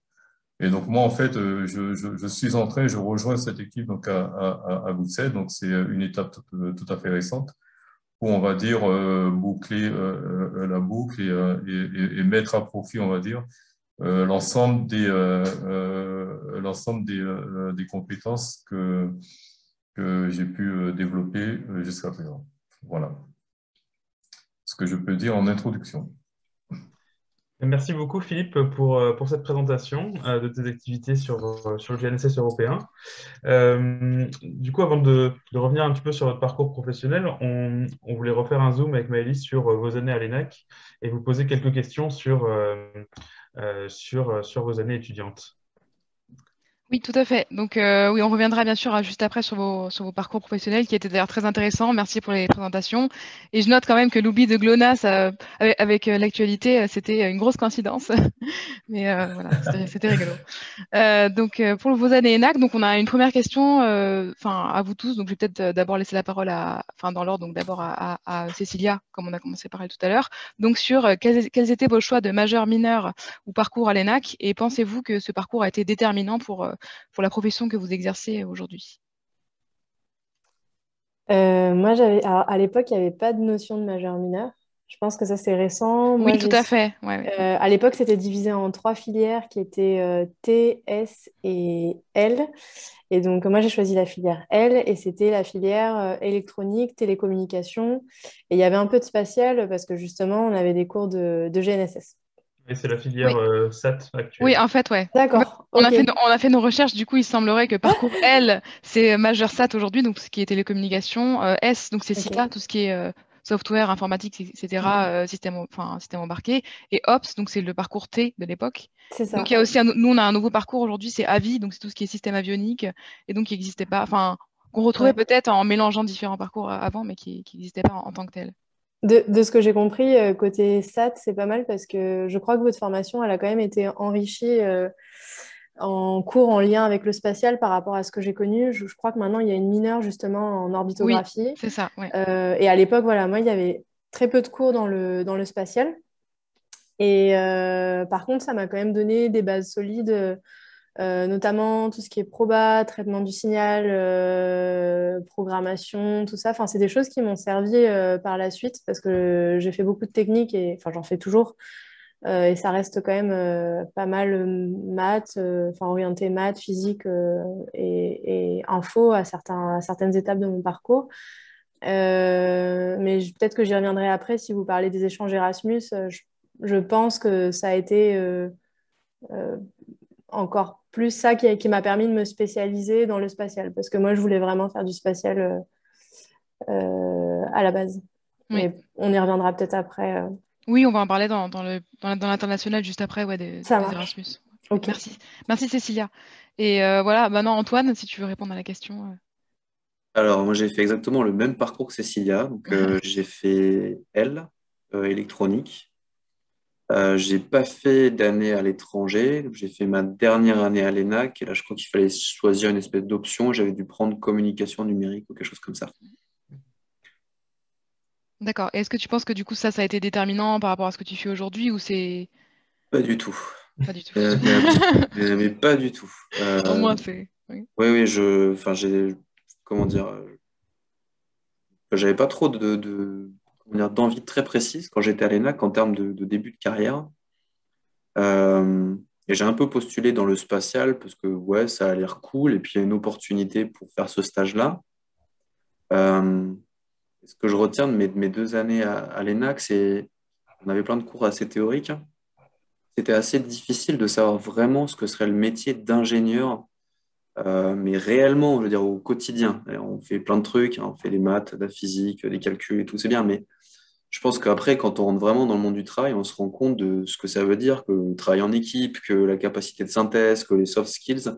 Et donc, moi, en fait, je rejoins cette équipe donc à Bruxelles, donc c'est une étape tout à fait récente, pour, on va dire, boucler la boucle et mettre à profit, on va dire, l'ensemble des compétences que j'ai pu développer jusqu'à présent. Voilà ce que je peux dire en introduction. Merci beaucoup, Philippe, pour cette présentation de tes activités sur le GNSS européen. Du coup, avant de revenir un petit peu sur votre parcours professionnel, on voulait refaire un zoom avec Maëlys sur vos années à l'ENAC et vous poser quelques questions sur vos années étudiantes. Oui, tout à fait. Donc, oui, on reviendra bien sûr juste après sur vos parcours professionnels qui étaient d'ailleurs très intéressants. Merci pour les présentations. Et je note quand même que l'oubli de GLONASS avec l'actualité, c'était une grosse coïncidence. Mais voilà, c'était rigolo. Donc, pour vos années ENAC, donc on a une première question à vous tous. Donc, je vais peut-être d'abord laisser la parole dans l'ordre, donc d'abord à Cécilia, comme on a commencé par elle tout à l'heure. Donc, sur quels étaient vos choix de majeur, mineur ou parcours à l'ENAC, et pensez-vous que ce parcours a été déterminant pour la profession que vous exercez aujourd'hui? Moi, à l'époque, il n'y avait pas de notion de majeur-mineur. Je pense que ça, c'est récent. Oui, Moi, tout à fait. Ouais. À l'époque, c'était divisé en 3 filières qui étaient T, S et L. Et donc, moi, j'ai choisi la filière L et c'était la filière électronique, télécommunications. Et il y avait un peu de spatial parce que justement, on avait des cours de GNSS. Et c'est la filière SAT actuelle. Oui, en fait, ouais. D'accord. On a fait nos recherches, du coup, il semblerait que parcours L, c'est majeur SAT aujourd'hui, donc ce qui est télécommunications. S, donc c'est SICA, tout ce qui est software, informatique, etc., système embarqué. Et Ops, donc c'est le parcours T de l'époque. C'est ça. Donc il y a aussi, nous, on a un nouveau parcours aujourd'hui, c'est AVI, donc c'est tout ce qui est système avionique, et donc qui n'existait pas, qu'on retrouvait peut-être en mélangeant différents parcours avant, mais qui n'existait pas en tant que tel. De ce que j'ai compris, côté SAT, c'est pas mal parce que je crois que votre formation, elle a quand même été enrichie en cours en lien avec le spatial par rapport à ce que j'ai connu. Je crois que maintenant, il y a une mineure justement en orbitographie. Oui, c'est ça, ouais. Et à l'époque, voilà, moi, il y avait très peu de cours dans le spatial. Et par contre, ça m'a quand même donné des bases solides, notamment tout ce qui est proba, traitement du signal, programmation, tout ça. Enfin, c'est des choses qui m'ont servi par la suite parce que j'ai fait beaucoup de techniques et enfin, j'en fais toujours. Et ça reste quand même pas mal maths, orienté maths, physique et info à certaines étapes de mon parcours. Mais peut-être que j'y reviendrai après si vous parlez des échanges Erasmus. Je pense que ça a été encore plus ça qui m'a permis de me spécialiser dans le spatial, parce que moi, je voulais vraiment faire du spatial à la base. Oui. Mais on y reviendra peut-être après. Oui, on va en parler dans l'international juste après, ouais, des Erasmus. Okay. Merci Cécilia. Et voilà, maintenant Antoine, si tu veux répondre à la question. Alors, moi, j'ai fait exactement le même parcours que Cécilia. Donc, j'ai fait électronique. J'ai pas fait d'année à l'étranger. J'ai fait ma dernière année à l'ENAC. Et là, je crois qu'il fallait choisir une espèce d'option. J'avais dû prendre communication numérique ou quelque chose comme ça. D'accord. Et est-ce que tu penses que du coup, ça a été déterminant par rapport à ce que tu fais aujourd'hui ou c'est... Pas du tout. Pas du tout. Mais pas du tout. Au moins, c'est... Oui, j'ai... Comment dire... J'avais pas trop d'envie très précise quand j'étais à l'ENAC en termes de début de carrière. Et j'ai un peu postulé dans le spatial parce que ouais, ça a l'air cool et puis il y a une opportunité pour faire ce stage-là. Ce que je retiens de mes 2 années à l'ENAC, c'est qu'on avait plein de cours assez théoriques. C'était assez difficile de savoir vraiment ce que serait le métier d'ingénieur, mais réellement, je veux dire, au quotidien. Et on fait plein de trucs, hein, on fait des maths, de la physique, des calculs et tout, c'est bien, mais je pense qu'après, quand on rentre vraiment dans le monde du travail, on se rend compte de ce que ça veut dire, que le travail en équipe, que la capacité de synthèse, que les soft skills.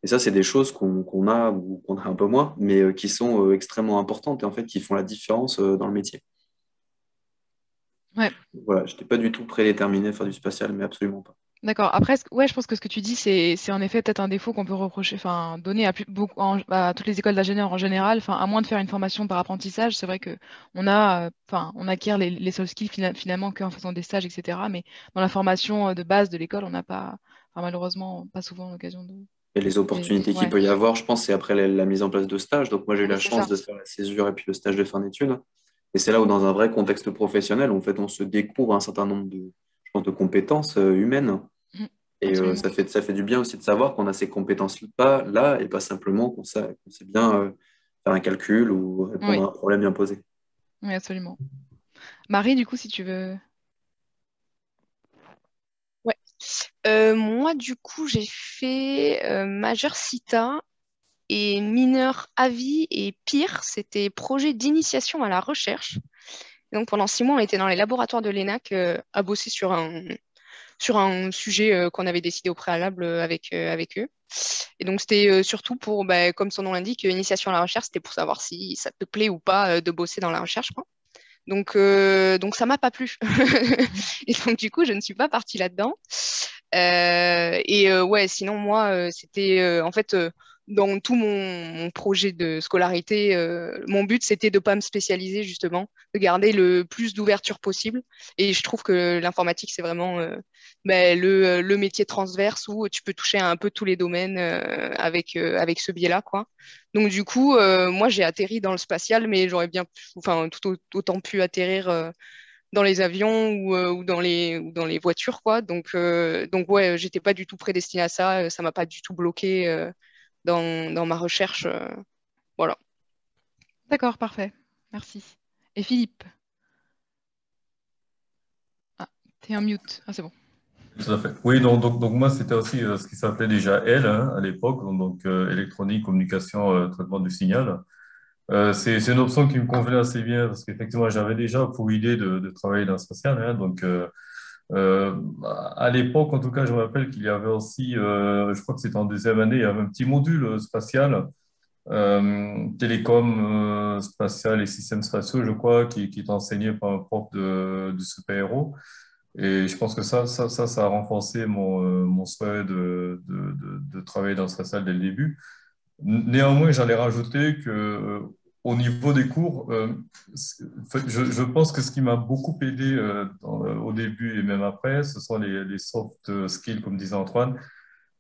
Et ça, c'est des choses qu'on a ou qu'on a un peu moins, mais qui sont extrêmement importantes et en fait qui font la différence dans le métier. Ouais. Voilà, je n'étais pas du tout prédéterminé à faire du spatial, mais absolument pas. D'accord. Après, ouais, je pense que ce que tu dis, c'est en effet peut-être un défaut qu'on peut reprocher, donner à toutes les écoles d'ingénieurs en général, à moins de faire une formation par apprentissage. C'est vrai que on acquiert les soft skills finalement qu'en faisant des stages, etc. Mais dans la formation de base de l'école, on n'a pas, malheureusement, pas souvent l'occasion de. Et les opportunités qu'il peut y avoir, je pense, c'est après la mise en place de stages. Donc moi, j'ai eu la chance de faire la césure et puis le stage de fin d'études. Et c'est là où, dans un vrai contexte professionnel, en fait, on se découvre un certain nombre de compétences humaines. Et ça fait du bien aussi de savoir qu'on a ces compétences-là et pas simplement qu'on sait bien faire un calcul ou répondre à un problème bien posé. Oui, absolument. Marie, du coup, si tu veux... Ouais. Moi, du coup, j'ai fait majeur CITA et mineur AVI et pire, c'était projet d'initiation à la recherche. Donc, pendant 6 mois, on était dans les laboratoires de l'ENAC à bosser sur un sujet qu'on avait décidé au préalable avec eux. Et donc, c'était surtout pour, comme son nom l'indique, initiation à la recherche, c'était pour savoir si ça te plaît ou pas de bosser dans la recherche, quoi. Donc, ça m'a pas plu. Et donc, du coup, je ne suis pas partie là-dedans. Ouais, sinon, moi, c'était en fait dans tout mon projet de scolarité, mon but c'était de ne pas me spécialiser justement, de garder le plus d'ouverture possible. Et je trouve que l'informatique c'est vraiment le métier transverse où tu peux toucher à un peu tous les domaines avec ce biais-là, quoi. Donc du coup, moi j'ai atterri dans le spatial, mais j'aurais bien, autant pu atterrir dans les avions ou dans les voitures, quoi. Donc ouais, j'étais pas du tout prédestinée à ça. Ça m'a pas du tout bloqué dans ma recherche. Voilà. D'accord, parfait. Merci. Et Philippe? Ah, t'es en mute. Ah, c'est bon. Tout à fait. Oui, donc moi, c'était aussi ce qui s'appelait déjà L à l'époque, donc électronique, communication, traitement du signal. C'est une option qui me convenait assez bien parce qu'effectivement, j'avais déjà pour idée de travailler dans le spatial. Hein, donc, euh, à l'époque, en tout cas, je me rappelle qu'il y avait aussi, je crois que c'était en deuxième année, il y avait un petit module spatial, télécom spatial et systèmes spatiaux, je crois, qui est enseigné par un prof de super-héros. Et je pense que ça a renforcé mon souhait de travailler dans le spatial dès le début. Néanmoins, j'allais rajouter que au niveau des cours, en fait, je pense que ce qui m'a beaucoup aidé au début et même après, ce sont les soft skills, comme disait Antoine,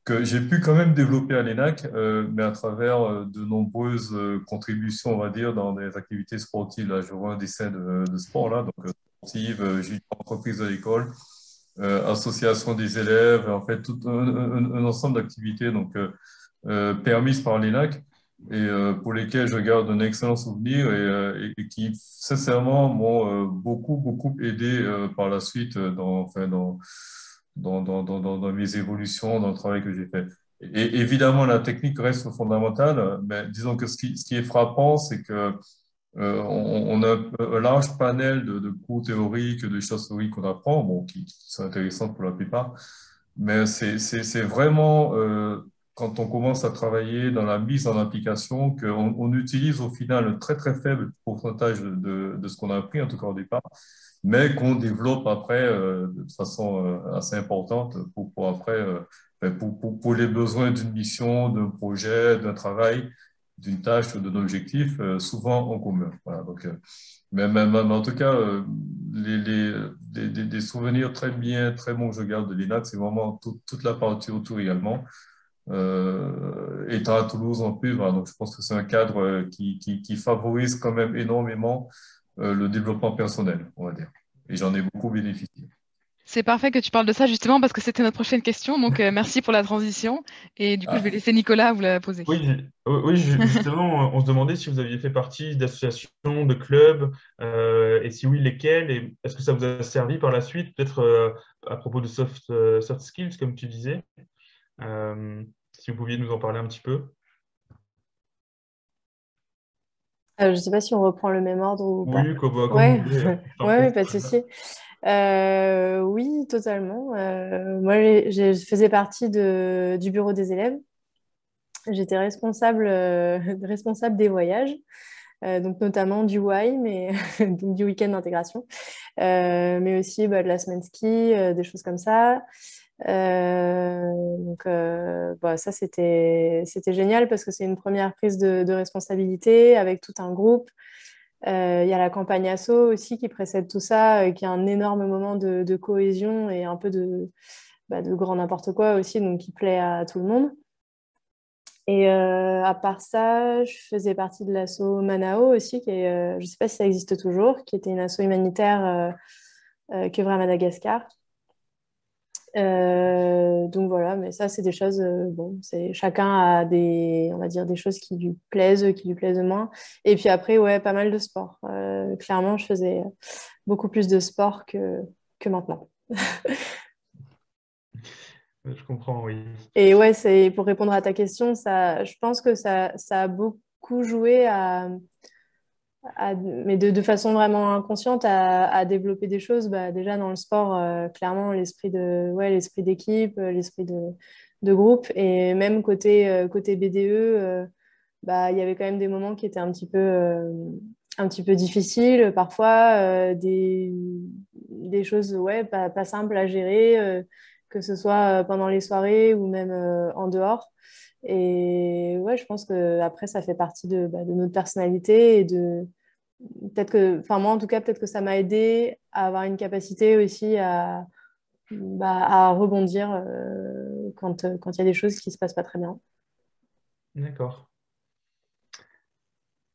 que j'ai pu quand même développer à l'ENAC, mais à travers de nombreuses contributions, on va dire, dans des activités sportives. Là, je vois un dessin de sport, là, donc sportive, entreprise de l'école, association des élèves, en fait, tout un ensemble d'activités donc, permises par l'ENAC et pour lesquelles je garde un excellent souvenir et qui, sincèrement, m'ont beaucoup aidé par la suite dans mes évolutions, dans le travail que j'ai fait. Et évidemment, la technique reste fondamentale, mais disons que ce qui est frappant, c'est que on a un large panel de cours théoriques, de choses théoriques qu'on apprend, bon, qui sont intéressantes pour la plupart, mais c'est vraiment quand on commence à travailler dans la mise en application qu'on utilise au final un très très faible pourcentage de ce qu'on a appris, en tout cas au départ, mais qu'on développe après de façon assez importante pour après, pour les besoins d'une mission, d'un projet, d'un travail, d'une tâche, d'un objectif, souvent en commun. Voilà, donc, mais en tout cas, des souvenirs très bien, très bons que je garde de l'INAC, c'est vraiment toute la partie autour également. Étant à Toulouse en plus, voilà, donc je pense que c'est un cadre qui favorise quand même énormément le développement personnel, on va dire. Et j'en ai beaucoup bénéficié. C'est parfait que tu parles de ça justement parce que c'était notre prochaine question. Donc, merci pour la transition. Et du coup, je vais Ah, laisser Nicolas vous la poser. Oui, justement, on se demandait si vous aviez fait partie d'associations, de clubs, et si oui, lesquels, et est-ce que ça vous a servi par la suite, peut-être à propos de soft skills, comme tu disais, si vous pouviez nous en parler un petit peu. Je ne sais pas si on reprend le même ordre ou pas. Oui, comme vous Ouais, voulez. Je t'en ouais, prie. pas de souci. Oui, totalement. Moi, je faisais partie du bureau des élèves. J'étais responsable, responsable des voyages, donc notamment du WAI, mais donc du week-end d'intégration, mais aussi bah, de la semaine ski, des choses comme ça. Bah, ça, c'était génial parce que c'est une première prise de responsabilité avec tout un groupe. Il y a la campagne asso aussi qui précède tout ça, qui est un énorme moment de cohésion et un peu de grand n'importe quoi aussi, donc qui plaît à tout le monde. Et à part ça, je faisais partie de l'asso Manao aussi, qui est, je ne sais pas si ça existe toujours, qui était une asso humanitaire qui œuvrait à Madagascar. Donc voilà, mais ça, c'est des choses, bon, chacun a on va dire, des choses qui lui plaisent moins. Et puis après, ouais, pas mal de sport. Clairement, je faisais beaucoup plus de sport que maintenant. Je comprends, oui. Et ouais, pour répondre à ta question, je pense que ça a beaucoup joué mais de façon vraiment inconsciente à développer des choses. Bah, déjà dans le sport, clairement, l'esprit d'équipe, l'esprit de groupe. Et même côté BDE, bah, il y avait quand même des moments qui étaient un petit peu difficiles, parfois des choses ouais, pas simples à gérer, que ce soit pendant les soirées ou même en dehors. Et ouais, je pense que après ça fait partie de notre personnalité et peut-être que, enfin moi en tout cas, peut-être que ça m'a aidé à avoir une capacité aussi à rebondir quand il y a des choses qui se passent pas très bien. D'accord.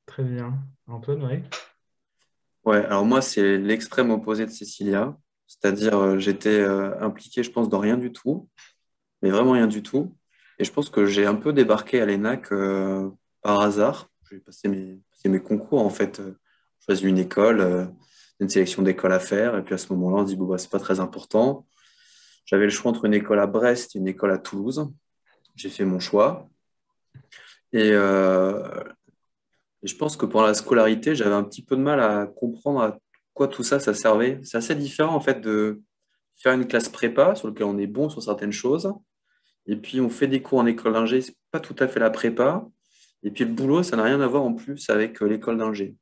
Très bien. Antoine, oui. Ouais, alors moi, c'est l'extrême opposé de Cécilia. C'est-à-dire, j'étais impliqué, je pense, dans rien du tout, mais vraiment rien du tout. Et je pense que j'ai un peu débarqué à l'ENAC par hasard. J'ai passé mes concours, en fait. Choisi une école, une sélection d'écoles à faire. Et puis à ce moment-là, on se dit, bon, bah, c'est pas très important. J'avais le choix entre une école à Brest et une école à Toulouse. J'ai fait mon choix. Et Et je pense que pendant la scolarité, j'avais un petit peu de mal à comprendre à quoi tout ça, ça servait. C'est assez différent en fait de faire une classe prépa sur laquelle on est bon sur certaines choses. Et puis on fait des cours en école d'ingé, c'est pas tout à fait la prépa. Et puis le boulot, ça n'a rien à voir en plus avec l'école d'ingé.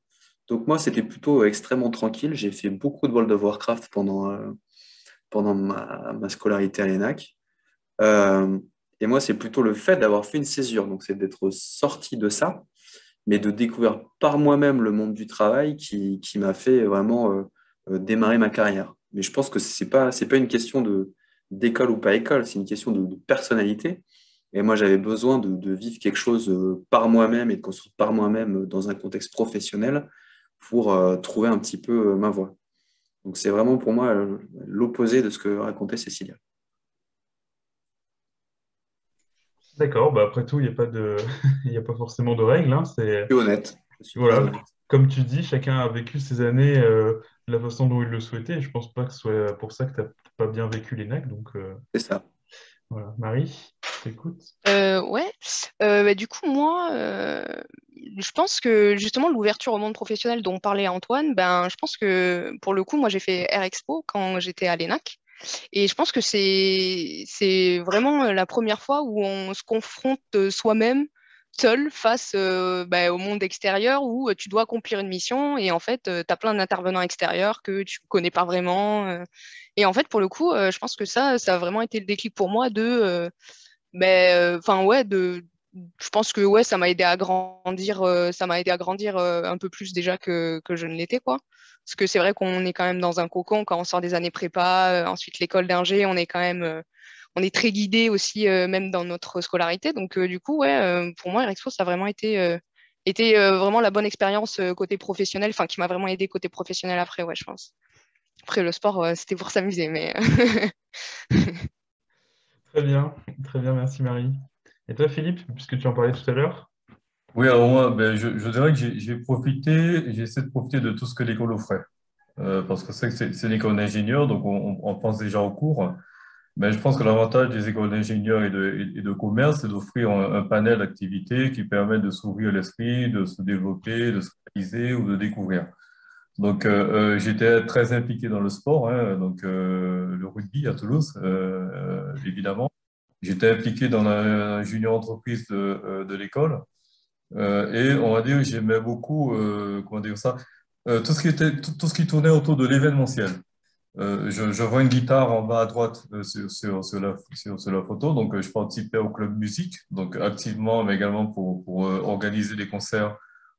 Donc moi, c'était plutôt extrêmement tranquille. J'ai fait beaucoup de World of Warcraft pendant ma scolarité à l'ENAC. Euh, et moi, c'est plutôt le fait d'avoir fait une césure, donc c'est d'être sorti de ça, mais de découvrir par moi-même le monde du travail qui m'a fait vraiment démarrer ma carrière. Mais je pense que c'est pas une question d'école ou pas école, c'est une question de personnalité. Et moi, j'avais besoin de vivre quelque chose par moi-même et de construire par moi-même dans un contexte professionnel pour trouver un petit peu ma voie. Donc, c'est vraiment pour moi l'opposé de ce que racontait Cécilia. D'accord, bah après tout, il n'y a pas de... il y a pas forcément de règles, hein, c'est... Je suis honnête. Je suis très Voilà, honnête. comme tu dis, chacun a vécu ses années de la façon dont il le souhaitait. Et je pense pas que ce soit pour ça que tu n'as pas bien vécu l'ENAC. Donc C'est ça. voilà. Marie, t'écoutes. Ouais. Du coup, moi, je pense que justement l'ouverture au monde professionnel dont parlait Antoine, ben, je pense que pour le coup, moi, j'ai fait Air Expo quand j'étais à l'ENAC. Et je pense que c'est vraiment la première fois où on se confronte soi-même seul face au monde extérieur où tu dois accomplir une mission et en fait, tu as plein d'intervenants extérieurs que tu connais pas vraiment. Et en fait, pour le coup, je pense que ça a vraiment été le déclic pour moi ouais, je pense que ouais, ça m'a aidé à grandir, un peu plus déjà que je ne l'étais, quoi. Parce que c'est vrai qu'on est quand même dans un cocon quand on sort des années prépa, ensuite l'école d'ingé, on est quand même, on est très guidé aussi, même dans notre scolarité. Donc du coup, ouais, pour moi, Erexpo, ça a vraiment été vraiment la bonne expérience côté professionnel, enfin qui m'a vraiment aidé côté professionnel après, ouais, je pense. Après le sport, c'était pour s'amuser, mais Très bien, merci Marie. Et toi, Philippe, puisque tu en parlais tout à l'heure? Oui, alors moi, ben, je dirais que j'ai essayé de profiter de tout ce que l'école offrait. Parce que c'est une école d'ingénieur, donc on pense déjà au cours. Mais je pense que l'avantage des écoles d'ingénieurs et de commerce, c'est d'offrir un panel d'activités qui permettent de s'ouvrir l'esprit, de se développer, de se réaliser ou de découvrir. Donc, j'étais très impliqué dans le sport, hein, donc le rugby à Toulouse, évidemment. J'étais impliqué dans la junior entreprise de l'école. Et on va dire, j'aimais beaucoup, comment dire ça, tout ce qui tournait autour de l'événementiel. Je vois une guitare en bas à droite sur la photo, donc je participais au club musique, donc activement, mais également pour organiser des concerts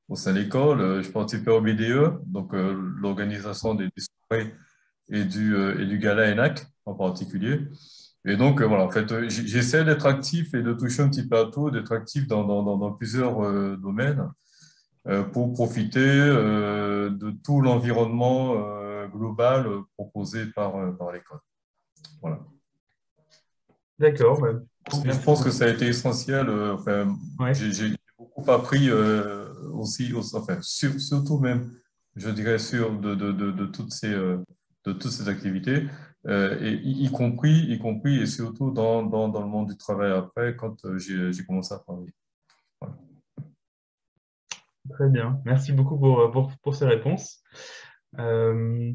au sein de l'école. Je participais au BDE, donc l'organisation des soirées et du gala ENAC en particulier. Et donc, voilà, en fait, j'essaie d'être actif et de toucher un petit peu à tout, d'être actif dans plusieurs domaines pour profiter de tout l'environnement global proposé par l'école. Voilà. D'accord, bah, Je merci pense que beaucoup. ça a été essentiel. Enfin, Ouais. j'ai beaucoup appris enfin, surtout même, je dirais, de toutes ces activités, et y compris et surtout dans le monde du travail après, quand j'ai commencé à travailler. Voilà. Très bien. Merci beaucoup pour ces réponses. Euh,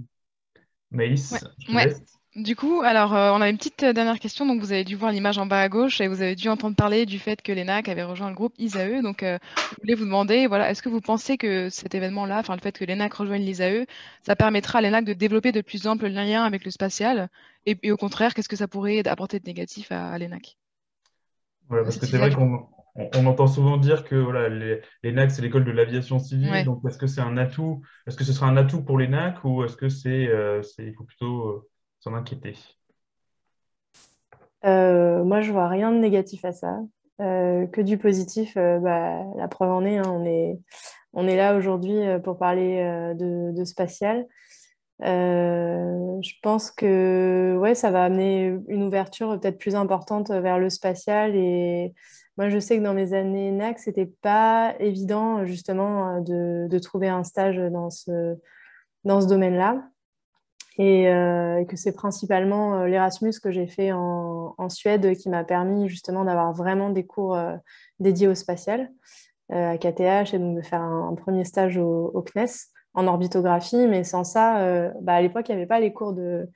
Ouais, Maïs, je te ouais. laisse. Du coup, alors on a une petite dernière question. Donc vous avez dû voir l'image en bas à gauche et vous avez dû entendre parler du fait que l'ENAC avait rejoint le groupe ISAE. Donc je voulais vous demander, voilà, est-ce que vous pensez que cet événement-là, enfin le fait que l'ENAC rejoigne l'ISAE, ça permettra à l'ENAC de développer de plus amples liens avec le spatial et au contraire, qu'est-ce que ça pourrait apporter de négatif à l'ENAC? Voilà, parce que c'est Cécilia, vrai du coup. qu'on entend souvent dire que voilà, l'ENAC, c'est l'école de l'aviation civile. Ouais. Donc, est-ce que c'est un atout? Est-ce que ce sera un atout pour l'ENAC ou est-ce que il faut plutôt s'en inquiéter? Moi, je vois rien de négatif à ça, que du positif. La preuve en est, hein, on est là aujourd'hui pour parler de spatial. Je pense que ouais, ça va amener une ouverture peut-être plus importante vers le spatial. Et moi, je sais que dans mes années NAC, c'était pas évident justement de trouver un stage dans ce domaine-là. Et que c'est principalement l'Erasmus que j'ai fait en Suède qui m'a permis justement d'avoir vraiment des cours dédiés au spatial. à KTH et donc de faire un premier stage au CNES en orbitographie. Mais sans ça, à l'époque, il n'y avait pas les cours de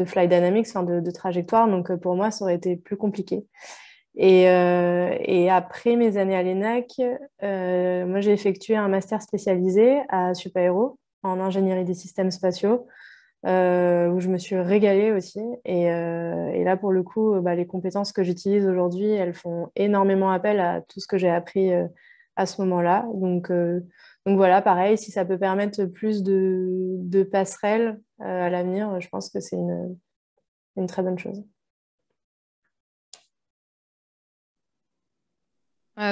flight dynamics, de trajectoire. Donc, pour moi, ça aurait été plus compliqué. Et après mes années à l'ENAC, moi, j'ai effectué un master spécialisé à Supaéro en ingénierie des systèmes spatiaux, où je me suis régalée aussi. Et là, pour le coup, les compétences que j'utilise aujourd'hui, elles font énormément appel à tout ce que j'ai appris à ce moment-là. Donc voilà, pareil, si ça peut permettre plus de passerelles à l'avenir, je pense que c'est une très bonne chose.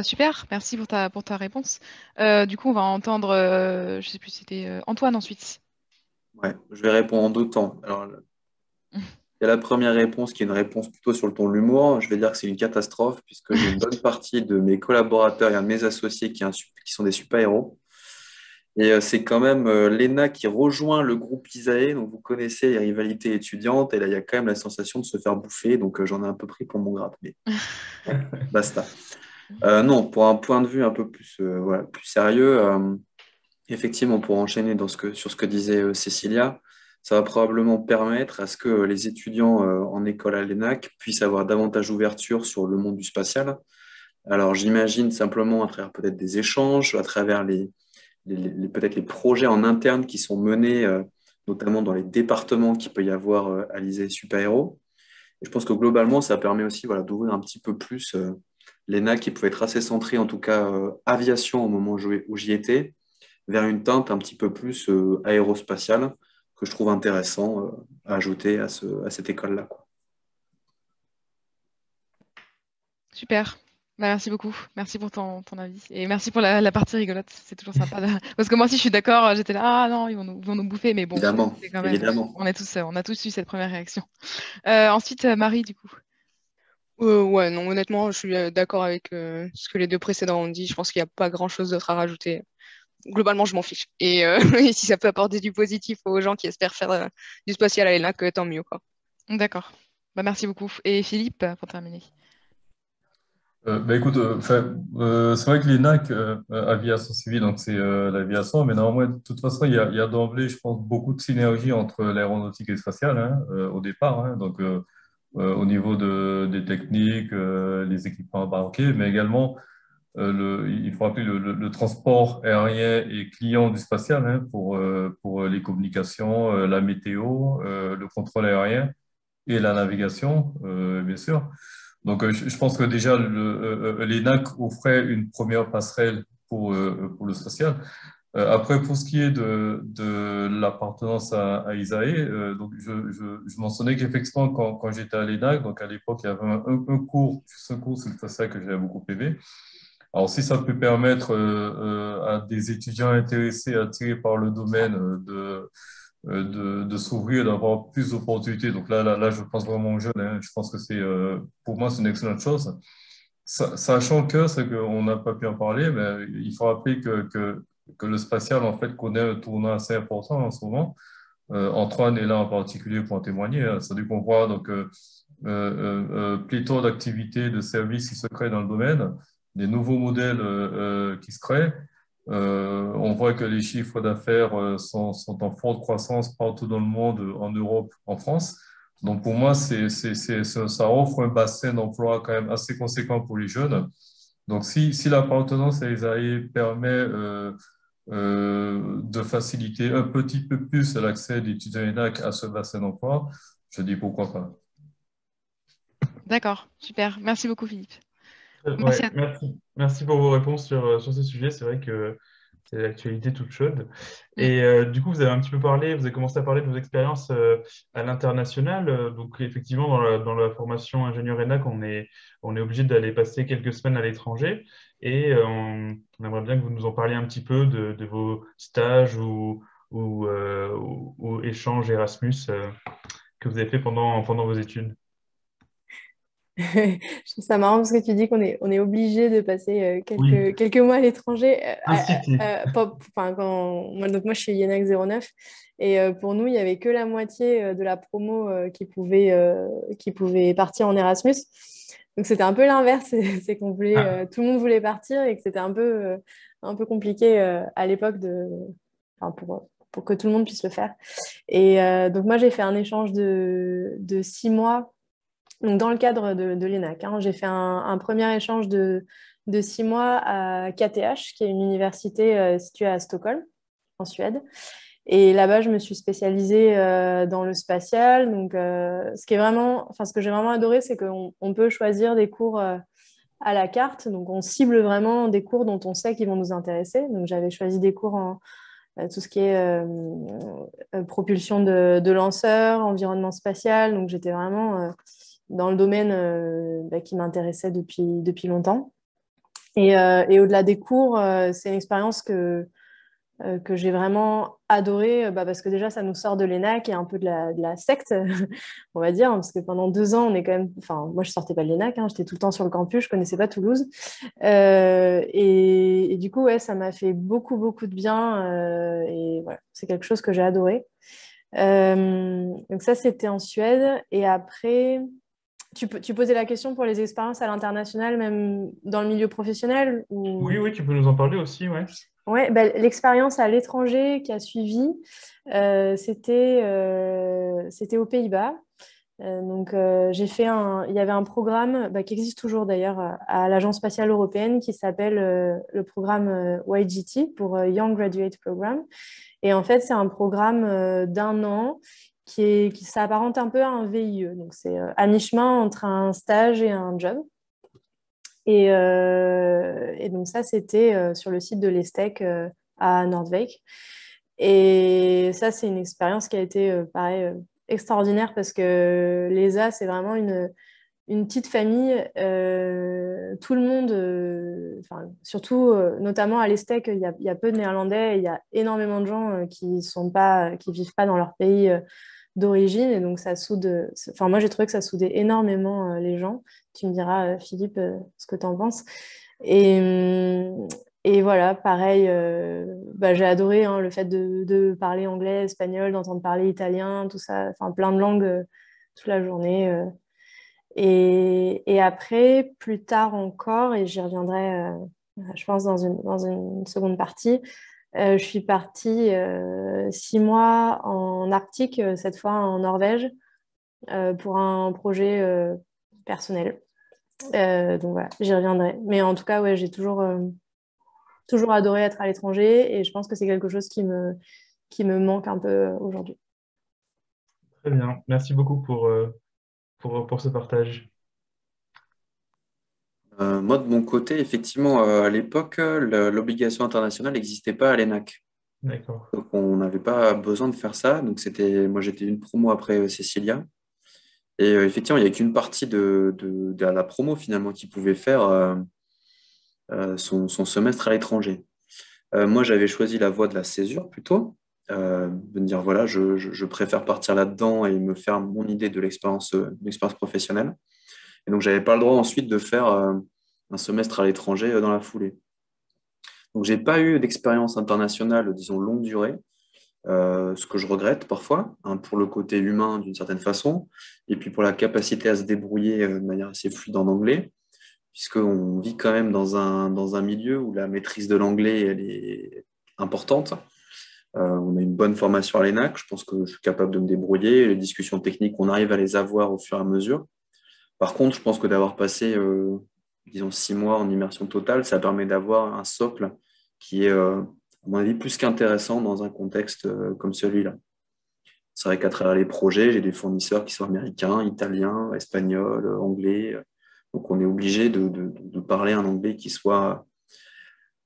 Super, merci pour ta réponse. Du coup, on va entendre, je ne sais plus si c'était Antoine ensuite. Ouais, je vais répondre en 2 temps. Alors, il y a la première réponse qui est une réponse plutôt sur le ton de l'humour. Je vais dire que c'est une catastrophe puisque j'ai une bonne partie de mes collaborateurs et un de mes associés qui sont des super-héros. Et c'est quand même l'ENA qui rejoint le groupe ISAE. Donc, vous connaissez les rivalités étudiantes. Et là, il y a quand même la sensation de se faire bouffer. Donc, j'en ai un peu pris pour mon grade. Mais basta. Non, pour un point de vue un peu plus, voilà, plus sérieux, effectivement, pour enchaîner sur ce que disait Cécilia, ça va probablement permettre à ce que les étudiants en école à l'ENAC puissent avoir davantage d'ouverture sur le monde du spatial. Alors, j'imagine simplement à travers peut-être des échanges, à travers peut-être les projets en interne qui sont menés, notamment dans les départements qu'il peut y avoir à l'ISAE Super-Héros. Et je pense que globalement, ça permet aussi voilà, d'ouvrir un petit peu plus l'ENAC qui pouvait être assez centré, en tout cas aviation au moment où j'y étais, vers une teinte un petit peu plus aérospatiale que je trouve intéressant à ajouter à cette école-là, quoi. Super. Merci beaucoup. Merci pour ton avis. Et merci pour la partie rigolote. C'est toujours sympa. Parce que moi aussi, je suis d'accord. J'étais là, ah non, ils vont nous bouffer. Mais bon, Évidemment, c'est quand même, évidemment. on a tous eu cette première réaction. Ensuite, Marie, du coup. Ouais, non, honnêtement, je suis d'accord avec ce que les deux précédents ont dit. Je pense qu'il n'y a pas grand-chose d'autre à rajouter. Globalement, je m'en fiche. Et, et si ça peut apporter du positif aux gens qui espèrent faire du spatial à l'ENAC, tant mieux, quoi. D'accord. Merci beaucoup. Et Philippe, pour terminer. Écoute, c'est vrai que l'ENAC, aviation civile, donc c'est l'aviation, mais normalement, de toute façon, il y a d'emblée, je pense, beaucoup de synergie entre l'aéronautique et le spatial, hein, au départ, hein, donc au niveau des techniques, les équipements embarqués, mais également, il faut rappeler le transport aérien et client du spatial, hein, pour les communications, la météo, le contrôle aérien et la navigation, bien sûr. Donc, je pense que déjà, l'ENAC offrait une première passerelle pour le spatial. Après, pour ce qui est de l'appartenance à ISAE, donc je mentionnais qu'effectivement, quand j'étais à l'ENAC, donc à l'époque, il y avait un cours, juste un cours sur le spatial que j'avais beaucoup aimé. Alors, si ça peut permettre à des étudiants intéressés, attirés par le domaine, de s'ouvrir, d'avoir plus d'opportunités. Donc là, je pense vraiment aux jeunes, hein. Je pense que pour moi, c'est une excellente chose. Sachant c'est qu'on n'a pas pu en parler, mais il faut rappeler que le spatial, en fait, connaît un tournant assez important en ce moment. Antoine est là en particulier pour en témoigner, hein. C'est-à-dire qu'on voit donc pléthore d'activités, de services qui se créent dans le domaine, des nouveaux modèles qui se créent. On voit que les chiffres d'affaires sont en forte croissance partout dans le monde, en Europe, en France. Donc pour moi, ça offre un bassin d'emploi quand même assez conséquent pour les jeunes. Donc si l'appartenance à ISAE permet de faciliter un petit peu plus l'accès des étudiants ENAC à ce bassin d'emploi, je dis pourquoi pas. D'accord, super. Merci beaucoup, Philippe. Ouais, merci pour vos réponses sur ce sujet. C'est vrai que c'est l'actualité toute chaude. Et du coup, vous avez un petit peu parlé, vous avez commencé à parler de vos expériences à l'international. Donc, effectivement, dans la formation ingénieur ENAC, on est obligé d'aller passer quelques semaines à l'étranger. Et on aimerait bien que vous nous en parliez un petit peu de vos stages ou échanges Erasmus que vous avez fait pendant vos études. Je trouve ça marrant parce que tu dis on est obligé de passer Oui, quelques mois à l'étranger. incité. Donc moi, je suis INAC 09 et pour nous, il n'y avait que la moitié de la promo qui pouvait partir en Erasmus. Donc c'était un peu l'inverse, c'est qu'on voulait, Ah, tout le monde voulait partir et que c'était un peu compliqué à l'époque enfin, pour que tout le monde puisse le faire. Et donc moi j'ai fait un échange de 6 mois, donc dans le cadre de l'ENAC. Hein. J'ai fait un premier échange de 6 mois à KTH, qui est une université située à Stockholm, en Suède. Et là-bas, je me suis spécialisée dans le spatial. Donc, ce que j'ai vraiment adoré, c'est qu'on peut choisir des cours à la carte. Donc, on cible vraiment des cours dont on sait qu'ils vont nous intéresser. Donc, j'avais choisi des cours en tout ce qui est propulsion de lanceurs, environnement spatial. Donc, j'étais vraiment dans le domaine qui m'intéressait depuis longtemps. Et au-delà des cours, c'est une expérience que j'ai vraiment adoré parce que déjà ça nous sort de l'ENAC et un peu de la secte on va dire, hein, parce que pendant 2 ans on est quand même, enfin moi je sortais pas de l'ENAC, hein, j'étais tout le temps sur le campus, je connaissais pas Toulouse et du coup ouais ça m'a fait beaucoup de bien et voilà, c'est quelque chose que j'ai adoré. Donc ça c'était en Suède et après tu posais la question pour les expériences à l'international, même dans le milieu professionnel ou... oui, tu peux nous en parler aussi, ouais. Ouais, bah, l'expérience à l'étranger qui a suivi, c'était aux Pays-Bas. Il y avait un programme qui existe toujours d'ailleurs à l'Agence spatiale européenne qui s'appelle le programme YGT pour Young Graduate Program. Et en fait, c'est un programme d'1 an qui s'apparente un peu à un VIE. Donc, c'est à mi-chemin entre un stage et un job. Et donc ça, c'était sur le site de l'ESTEC à Noordwijk. Et ça, c'est une expérience qui a été, pareil, extraordinaire parce que l'ESA, c'est vraiment une petite famille. Tout le monde, surtout, notamment à l'ESTEC, il y a peu de Néerlandais. Il y a énormément de gens qui vivent pas dans leur pays d'origine. Et donc, ça soude. Enfin, moi, j'ai trouvé que ça soudait énormément les gens. Tu me diras, Philippe, ce que tu en penses. Et voilà, pareil, j'ai adoré hein, le fait de parler anglais, espagnol, d'entendre parler italien, tout ça, enfin plein de langues toute la journée. Et après, plus tard encore, et j'y reviendrai, je pense, dans une seconde partie, je suis partie 6 mois en Arctique, cette fois en Norvège, pour un projet personnel. Donc voilà, j'y reviendrai. Mais en tout cas, ouais, j'ai toujours adoré être à l'étranger et je pense que c'est quelque chose qui me manque un peu aujourd'hui. Très bien. Merci beaucoup pour ce partage. Moi, de mon côté, effectivement, à l'époque, l'obligation internationale n'existait pas à l'ENAC. D'accord. Donc, on n'avait pas besoin de faire ça. Donc, moi, j'étais une promo après Cécilia. Et effectivement, il n'y a qu'une partie de la promo, finalement, qui pouvait faire son semestre à l'étranger. Moi, j'avais choisi la voie de la césure plutôt, de me dire, voilà, je préfère partir là-dedans et me faire mon idée de l'expérience professionnelle. Et donc, je n'avais pas le droit ensuite de faire un semestre à l'étranger dans la foulée. Donc, je n'ai pas eu d'expérience internationale, disons, longue durée, ce que je regrette parfois, hein, pour le côté humain d'une certaine façon, et puis pour la capacité à se débrouiller de manière assez fluide en anglais, puisqu'on vit quand même dans un milieu où la maîtrise de l'anglais, elle est importante. On a une bonne formation à l'ENAC, je pense que je suis capable de me débrouiller, les discussions techniques, on arrive à les avoir au fur et à mesure. Par contre, je pense que d'avoir passé, disons, 6 mois en immersion totale, ça permet d'avoir un socle qui est, à mon avis, plus qu'intéressant dans un contexte comme celui-là. C'est vrai qu'à travers les projets, j'ai des fournisseurs qui sont américains, italiens, espagnols, anglais. Donc, on est obligé de parler un anglais qui soit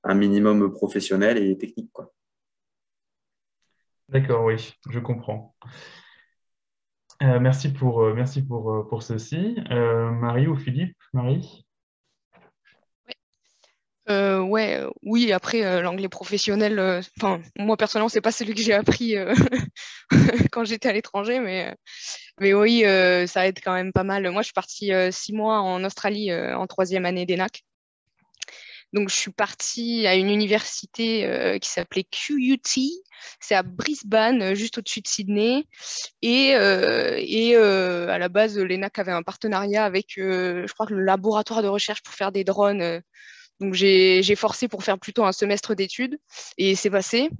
un minimum professionnel et technique, quoi. D'accord, oui, je comprends. Merci pour ceci. Marie ou Philippe? Marie? Oui, après, l'anglais professionnel, moi personnellement, c'est pas celui que j'ai appris quand j'étais à l'étranger, mais oui, ça aide quand même pas mal. Moi, je suis partie 6 mois en Australie en 3e année d'ENAC. Donc, je suis partie à une université qui s'appelait QUT. C'est à Brisbane, juste au-dessus de Sydney. Et à la base, l'ENAC avait un partenariat avec, je crois, que le laboratoire de recherche pour faire des drones. Donc, j'ai forcé pour faire plutôt un semestre d'études. Et c'est passé.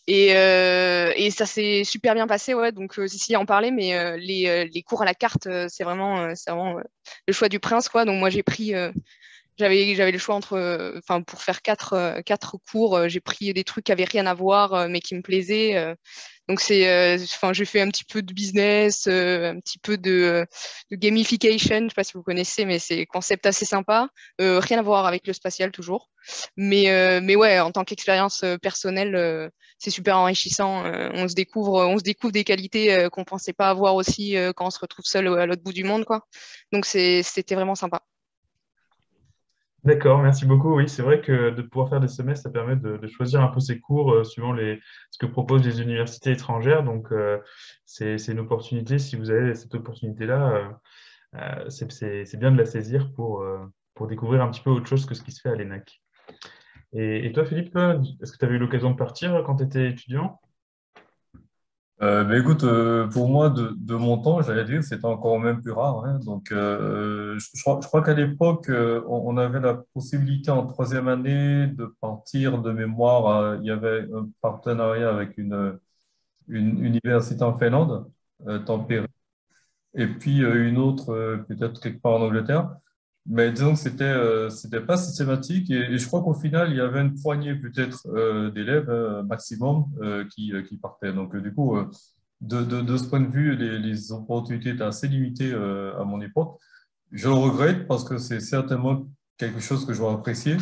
Et ça s'est super bien passé, ouais. Donc, Cécilia en parlait, mais les cours à la carte, c'est vraiment le choix du prince, quoi. Donc, moi, j'avais le choix entre, enfin, pour faire quatre cours, j'ai pris des trucs qui avaient rien à voir, mais qui me plaisaient. Donc enfin, j'ai fait un petit peu de business, un petit peu de gamification. Je sais pas si vous connaissez, mais c'est concept assez sympa. Rien à voir avec le spatial toujours, mais ouais, en tant qu'expérience personnelle, c'est super enrichissant. On se découvre des qualités qu'on pensait pas avoir aussi quand on se retrouve seul à l'autre bout du monde, quoi. Donc c'était vraiment sympa. D'accord, merci beaucoup. Oui, c'est vrai que de pouvoir faire des semestres, ça permet de choisir un peu ses cours suivant ce que proposent les universités étrangères. Donc, c'est une opportunité. Si vous avez cette opportunité-là, c'est bien de la saisir pour découvrir un petit peu autre chose que ce qui se fait à l'ENAC. Et toi, Philippe, est-ce que tu avais eu l'occasion de partir quand tu étais étudiant? Ben écoute, pour moi, de mon temps, j'allais dire, c'était encore même plus rare, hein. Donc, je crois qu'à l'époque, on avait la possibilité en troisième année de partir de mémoire. Il y avait un partenariat avec une université en Finlande, Tampere, et puis une autre, peut-être quelque part en Angleterre. Mais disons que c'était pas systématique et je crois qu'au final, il y avait une poignée peut-être d'élèves maximum qui partaient. Donc, du coup, de ce point de vue, les opportunités étaient assez limitées à mon époque. Je le regrette parce que c'est certainement quelque chose que j'aurais apprécié.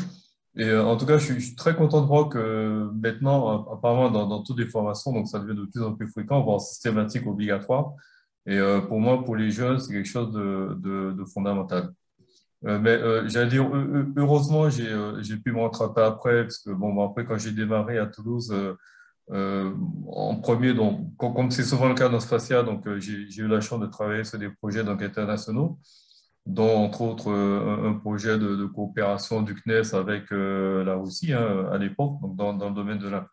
Et en tout cas, je suis très content de voir que maintenant, apparemment, dans toutes les formations, donc ça devient de plus en plus fréquent, voire systématique, obligatoire. Et pour moi, pour les jeunes, c'est quelque chose de fondamental. Mais j'allais dire, heureusement, j'ai pu me rattraper après, parce que bon, après, quand j'ai démarré à Toulouse, en premier, donc, comme c'est souvent le cas dans le spatial, donc j'ai eu la chance de travailler sur des projets donc, internationaux, dont entre autres un projet de coopération du CNES avec la Russie hein, à l'époque, donc dans le domaine de la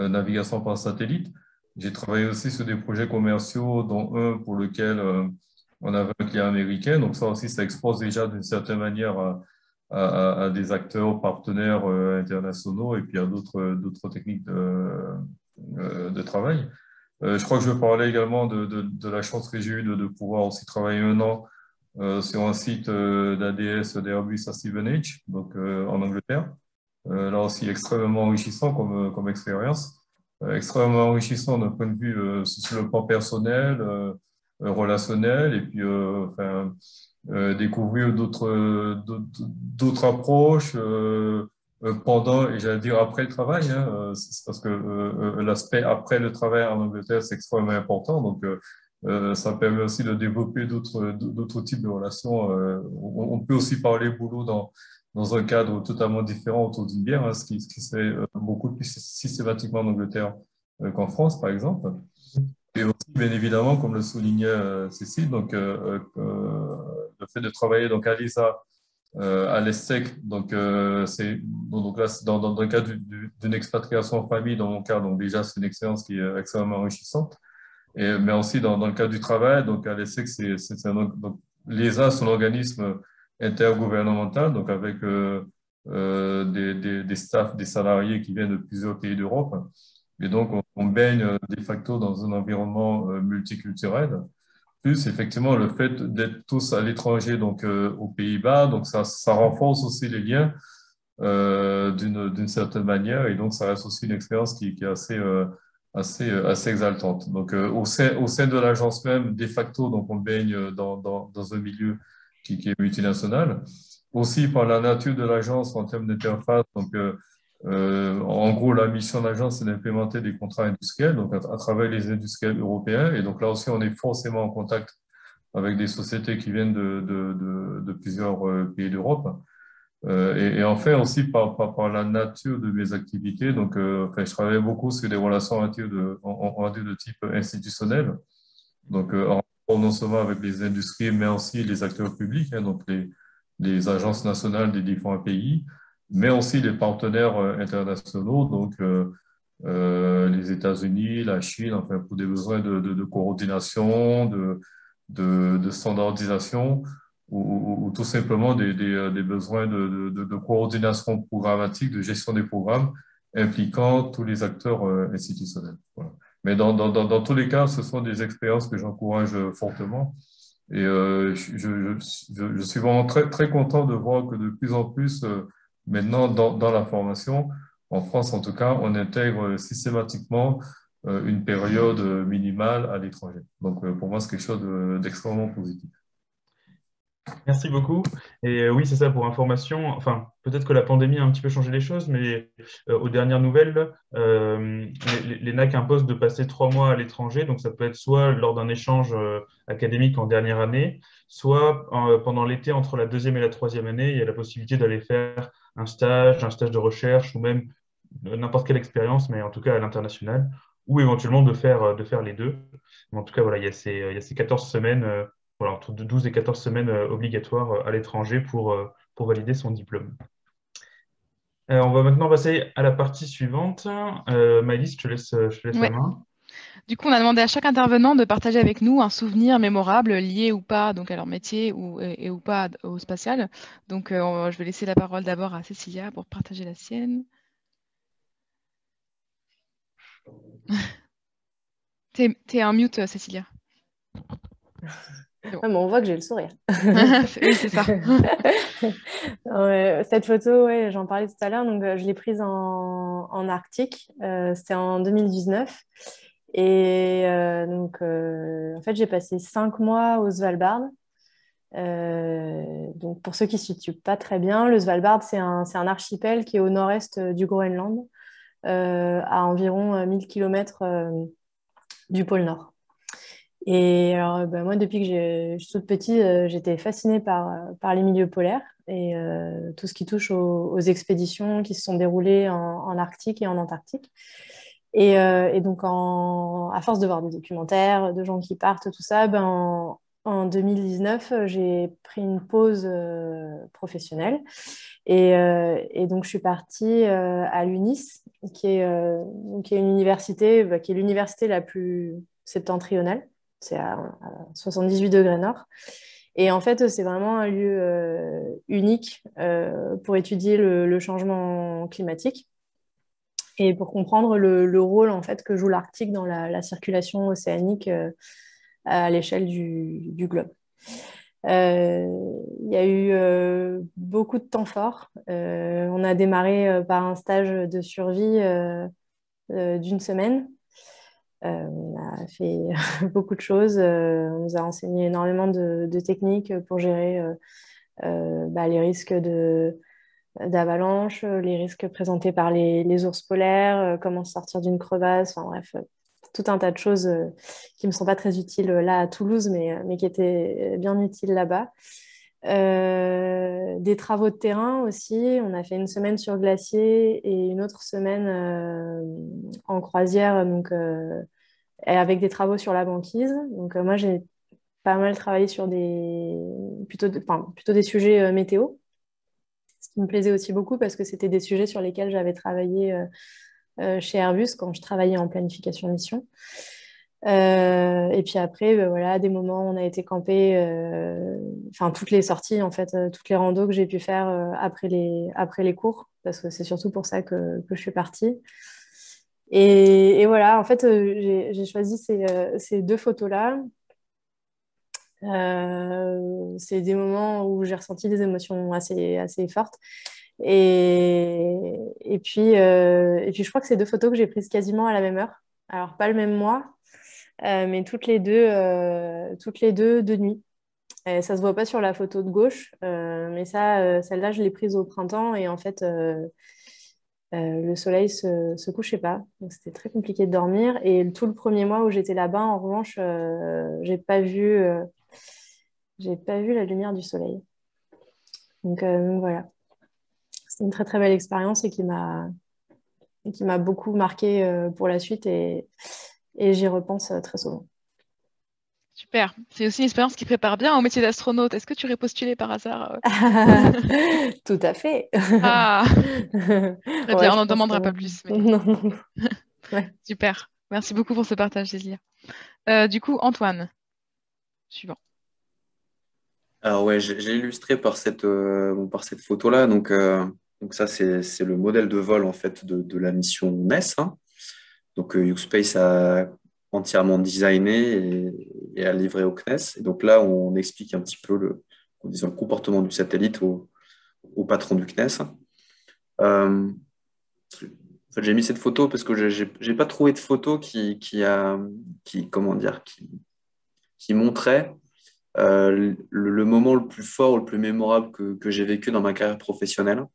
navigation par satellite. J'ai travaillé aussi sur des projets commerciaux, dont un pour lequel on avait un client américain. Donc ça aussi, ça expose déjà d'une certaine manière à des acteurs partenaires internationaux et puis à d'autres techniques de travail. Je crois que je parlais également de la chance que j'ai eue de pouvoir aussi travailler un an sur un site d'ADS d'Airbus à Stevenage, donc en Angleterre. Là aussi, extrêmement enrichissant comme expérience, extrêmement enrichissant d'un point de vue sur le plan personnel, relationnel, et puis enfin, découvrir d'autres approches pendant, et j'allais dire après le travail, hein, c'est parce que l'aspect après le travail en Angleterre, c'est extrêmement important. Donc, ça permet aussi de développer d'autres types de relations. On peut aussi parler boulot dans un cadre totalement différent autour d'une bière, hein, ce qui se fait beaucoup plus systématiquement en Angleterre qu'en France, par exemple. Et aussi, bien évidemment, comme le soulignait Cécile, donc, le fait de travailler donc, à l'ESA, à l'ESSEC, donc, donc là, c'est dans le cadre d'une expatriation en famille, dans mon cas, donc déjà, c'est une expérience qui est extrêmement enrichissante. Mais aussi dans le cadre du travail, donc à l'ESSEC, donc, l'ESA, c'est un organisme intergouvernemental, donc avec des staffs, des salariés qui viennent de plusieurs pays d'Europe. Et donc, on baigne de facto dans un environnement multiculturel. Plus, effectivement, le fait d'être tous à l'étranger, donc aux Pays-Bas, donc ça renforce aussi les liens d'une certaine manière. Et donc, ça reste aussi une expérience qui est assez exaltante. Donc, au sein de l'agence même, de facto, donc on baigne dans un milieu qui est multinational. Aussi, par la nature de l'agence en termes d'interface, donc, en gros, la mission de l'agence, c'est d'implémenter des contrats industriels, donc à travers les industriels européens. Et donc là aussi, on est forcément en contact avec des sociétés qui viennent de plusieurs pays d'Europe. Et enfin aussi par la nature de mes activités, donc enfin, je travaille beaucoup sur des relations on va dire de type institutionnel, donc en rapport non seulement avec les industries, mais aussi les acteurs publics, hein, donc les agences nationales des différents pays, mais aussi les partenaires internationaux, donc les États-Unis, la Chine, enfin, pour des besoins de coordination, de standardisation ou tout simplement des besoins de coordination programmatique, de gestion des programmes impliquant tous les acteurs institutionnels. Voilà. Mais dans tous les cas, ce sont des expériences que j'encourage fortement. Et je suis vraiment très, très content de voir que de plus en plus, maintenant, dans la formation, en France en tout cas, on intègre systématiquement une période minimale à l'étranger. Donc, pour moi, c'est quelque chose d'extrêmement positif. Merci beaucoup. Et oui, c'est ça pour information. Enfin, peut-être que la pandémie a un petit peu changé les choses, mais aux dernières nouvelles, les NAC imposent de passer 3 mois à l'étranger. Donc, ça peut être soit lors d'un échange académique en dernière année, soit pendant l'été entre la deuxième et la troisième année. Il y a la possibilité d'aller faire un stage de recherche ou même n'importe quelle expérience, mais en tout cas à l'international, ou éventuellement de faire les deux. Mais en tout cas, voilà, il y a ces 14 semaines. Voilà, entre 12 et 14 semaines obligatoires à l'étranger pour valider son diplôme. On va maintenant passer à la partie suivante. Maëlys, je te laisse la Ouais. main. Du coup, on a demandé à chaque intervenant de partager avec nous un souvenir mémorable lié ou pas donc à leur métier ou pas au spatial. Donc, je vais laisser la parole d'abord à Cécilia pour partager la sienne. T'es en mute, Cécilia. Ah, mais on voit que j'ai le sourire. Oui, c'est ça. Cette photo, ouais, j'en parlais tout à l'heure, donc je l'ai prise en Arctique. C'était en 2019. Et donc, en fait, j'ai passé 5 mois au Svalbard. Donc, pour ceux qui ne se situent pas très bien, le Svalbard, c'est un archipel qui est au nord-est du Groenland, à environ 1000 km du pôle Nord. Et alors, moi, depuis que je suis toute petite, j'étais fascinée par les milieux polaires et tout ce qui touche aux expéditions qui se sont déroulées en Arctique et en Antarctique. Et donc, à force de voir des documentaires, de gens qui partent, tout ça, en 2019, j'ai pris une pause professionnelle. Et donc, je suis partie à l'UNIS, qui est une université, qui est l'université la plus septentrionale. C'est à 78 degrés nord. Et en fait, c'est vraiment un lieu unique pour étudier le changement climatique et pour comprendre le rôle en fait, que joue l'Arctique dans la circulation océanique à l'échelle du globe. Il y a eu beaucoup de temps fort. On a démarré par un stage de survie d'une semaine. On a fait beaucoup de choses. On nous a enseigné énormément de techniques pour gérer les risques d'avalanche, les risques présentés par les ours polaires, comment sortir d'une crevasse, enfin bref, tout un tas de choses qui ne me sont pas très utiles là à Toulouse, mais qui étaient bien utiles là-bas. Des travaux de terrain aussi. On a fait une semaine sur glacier et une autre semaine en croisière, donc, avec des travaux sur la banquise. Donc moi, j'ai pas mal travaillé sur plutôt des sujets météo, ce qui me plaisait aussi beaucoup parce que c'était des sujets sur lesquels j'avais travaillé chez Airbus quand je travaillais en planification mission. Et puis après, voilà, des moments où on a été campé, enfin toutes les sorties, en fait, toutes les randos que j'ai pu faire après les cours, parce que c'est surtout pour ça que je suis partie. Et voilà, en fait, j'ai choisi ces deux photos-là. C'est des moments où j'ai ressenti des émotions assez fortes. Et puis, je crois que c'est deux photos que j'ai prises quasiment à la même heure. Alors, pas le même mois, mais toutes les deux de nuit. Et ça se voit pas sur la photo de gauche, mais celle-là, je l'ai prise au printemps et en fait, le soleil se couchait pas. Donc, c'était très compliqué de dormir. Et tout le premier mois où j'étais là-bas, en revanche, j'ai pas vu la lumière du soleil. Donc voilà. C'était une très très belle expérience et qui m'a beaucoup marqué pour la suite et j'y repense très souvent. Super. C'est aussi une expérience qui prépare bien au métier d'astronaute. Est-ce que tu aurais postulé par hasard Tout à fait. Ah, très bien, on n'en je pense demandera que- pas plus. Mais... Non, non. Ouais. Super. Merci beaucoup pour ce partage, Cécilia. Du coup, Antoine, suivant. Alors ouais, j'ai illustré par cette photo-là. Donc ça, c'est le modèle de vol en fait de la mission NES, hein. Donc USpace a entièrement designé et a livré au CNES. Et donc là, on explique un petit peu disons, le comportement du satellite au patron du CNES. En fait, j'ai mis cette photo parce que j'ai pas trouvé de photo comment dire, qui montrait le moment le plus fort, le plus mémorable que j'ai vécu dans ma carrière professionnelle.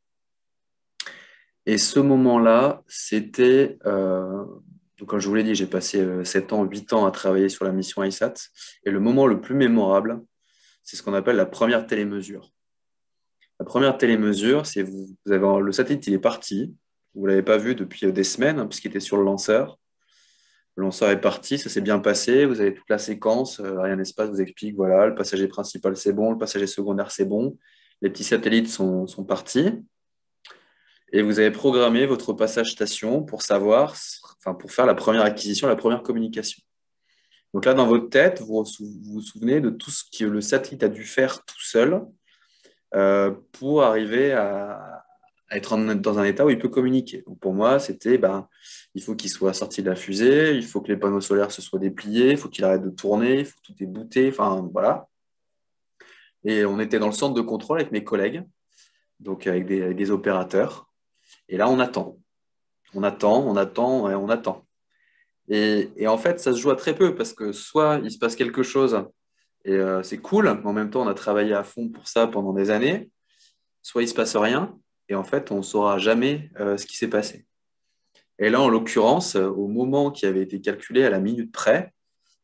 Et ce moment-là, c'était, donc comme je vous l'ai dit, j'ai passé 7 ans, 8 ans à travailler sur la mission ISAT. Et le moment le plus mémorable, c'est ce qu'on appelle la première télémesure. La première télémesure, c'est vous avez le satellite, il est parti. Vous ne l'avez pas vu depuis des semaines, hein, puisqu'il était sur le lanceur. Le lanceur est parti, ça s'est bien passé. Vous avez toute la séquence. Ariane Espace vous explique, voilà, le passager principal, c'est bon, le passager secondaire, c'est bon. Les petits satellites sont partis. Et vous avez programmé votre passage station pour pour faire la première acquisition, la première communication. Donc là, dans votre tête, vous souvenez de tout ce que le satellite a dû faire tout seul pour arriver à être dans un état où il peut communiquer. Donc pour moi, c'était, il faut qu'il soit sorti de la fusée, il faut que les panneaux solaires se soient dépliés, il faut qu'il arrête de tourner, il faut que tout est booté, enfin voilà. Et on était dans le centre de contrôle avec mes collègues, donc avec des opérateurs. Et là, on attend. On attend, on attend, et on attend. Et en fait, ça se joue à très peu parce que soit il se passe quelque chose et c'est cool, mais en même temps, on a travaillé à fond pour ça pendant des années, soit il se passe rien et en fait, on ne saura jamais ce qui s'est passé. Et là, en l'occurrence, au moment qui avait été calculé à la minute près,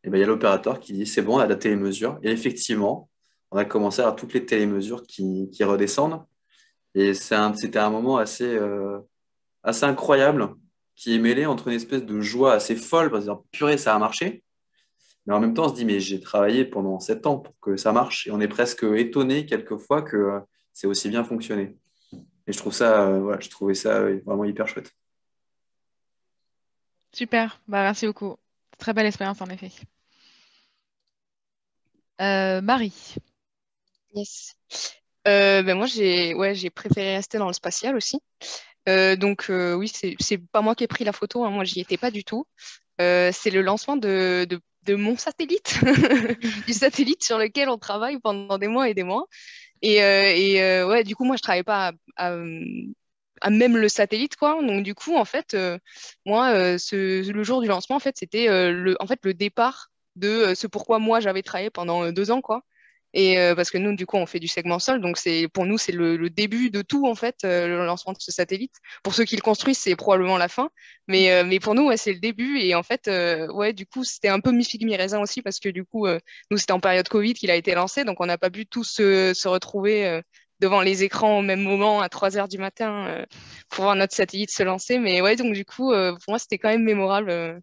il y a l'opérateur qui dit c'est bon, on a la télémesure. Et effectivement, on a commencé à avoir toutes les télémesures qui redescendent. Et c'était un moment assez incroyable qui est mêlé entre une espèce de joie assez folle, parce que purée, ça a marché. Mais en même temps, on se dit, mais j'ai travaillé pendant 7 ans pour que ça marche. Et on est presque étonné quelquefois que c'est aussi bien fonctionné. Et je trouve ça, voilà, je trouvais ça vraiment hyper chouette. Super, merci beaucoup. Très belle expérience en effet. Marie. Yes. Moi, j'ai préféré rester dans le spatial aussi. Oui, c'est pas moi qui ai pris la photo, hein, moi, j'y étais pas du tout. C'est le lancement de mon satellite, du satellite sur lequel on travaille pendant des mois et des mois. Ouais, du coup, moi, je travaillais pas à même le satellite, quoi. Donc, du coup, en fait, moi, le jour du lancement, en fait, c'était le départ de ce pourquoi moi, j'avais travaillé pendant 2 ans, quoi. Et parce que nous, du coup, on fait du segment sol, donc pour nous, c'est le début de tout, en fait, le lancement de ce satellite. Pour ceux qui le construisent, c'est probablement la fin. Mais pour nous, ouais, c'est le début. Et en fait, ouais, du coup, c'était un peu mi-figue, mi-raisin aussi, parce que du coup, nous, c'était en période Covid qu'il a été lancé, donc on n'a pas pu tous se retrouver devant les écrans au même moment à 3 heures du matin pour voir notre satellite se lancer. Mais ouais, donc du coup, pour moi, c'était quand même mémorable.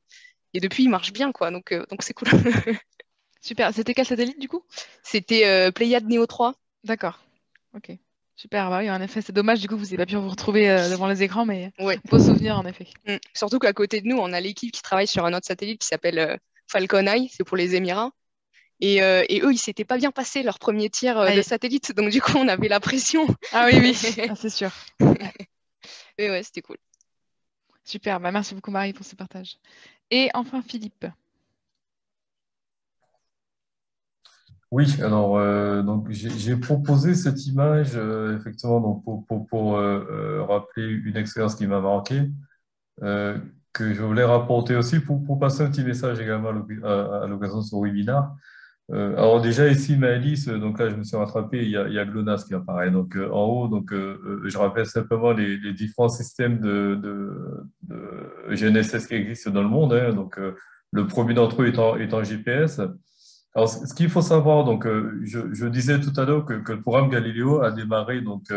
Et depuis, il marche bien, quoi. Donc c'est cool. Super. C'était quel satellite du coup? C'était Pléiade Neo 3. D'accord. Ok. Super. Bah oui, en effet, c'est dommage du coup, vous n'avez pas pu vous retrouver devant les écrans, mais Ouais. beau souvenir en effet. Surtout qu'à côté de nous, on a l'équipe qui travaille sur un autre satellite qui s'appelle Falcon Eye, c'est pour les Émirats. Et eux, ils s'étaient pas bien passé leur premier tir de satellite, donc du coup, on avait la pression. Ah oui, oui, c'est sûr. Mais ouais, c'était cool. Super. Merci beaucoup Marie pour ce partage. Et enfin Philippe. Oui, alors donc j'ai proposé cette image effectivement donc pour rappeler une expérience qui m'a marqué, que je voulais rapporter aussi pour passer un petit message également à l'occasion de ce webinaire. Alors déjà ici Maëlys, donc là je me suis rattrapé, il y a GLONASS qui apparaît. Donc en haut, donc je rappelle simplement les différents systèmes de GNSS qui existent dans le monde, hein. Donc le premier d'entre eux étant GPS. Alors, ce qu'il faut savoir, donc, je disais tout à l'heure que le programme Galileo a démarré, donc,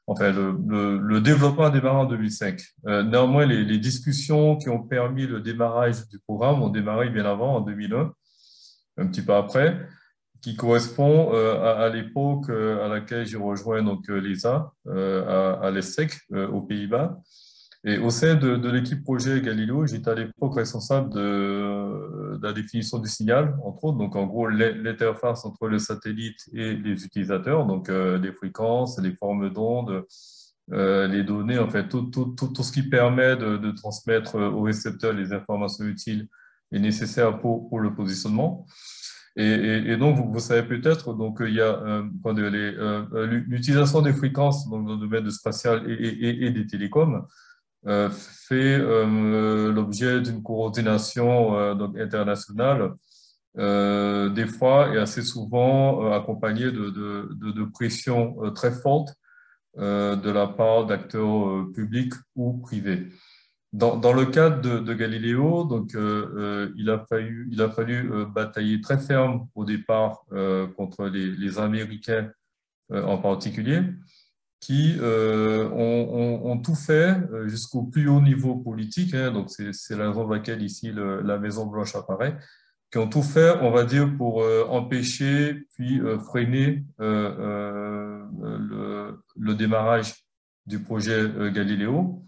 enfin, le développement a démarré en 2005. Néanmoins, les discussions qui ont permis le démarrage du programme ont démarré bien avant, en 2001. un petit peu après, qui correspond à l'époque à laquelle j'ai rejoint donc, l'ESA à l'ESSEC, aux Pays-Bas. Et au sein de l'équipe projet Galileo, j'étais à l'époque responsable de la définition du signal, entre autres, donc en gros l'interface entre le satellite et les utilisateurs, donc les fréquences, les formes d'ondes, les données, en fait, tout ce qui permet de transmettre au récepteur les informations utiles et nécessaires pour le positionnement. Et donc, vous savez peut-être, donc il y a l'utilisation des fréquences donc, dans le domaine spatial et des télécoms fait l'objet d'une coordination donc internationale, des fois et assez souvent accompagnée de pressions très fortes de la part d'acteurs publics ou privés. Dans le cadre de Galileo, donc, il a fallu batailler très ferme au départ contre les Américains en particulier, qui ont tout fait jusqu'au plus haut niveau politique, hein, donc c'est la raison pour laquelle ici la Maison Blanche apparaît, qui ont tout fait, on va dire, pour empêcher puis freiner le démarrage du projet Galileo,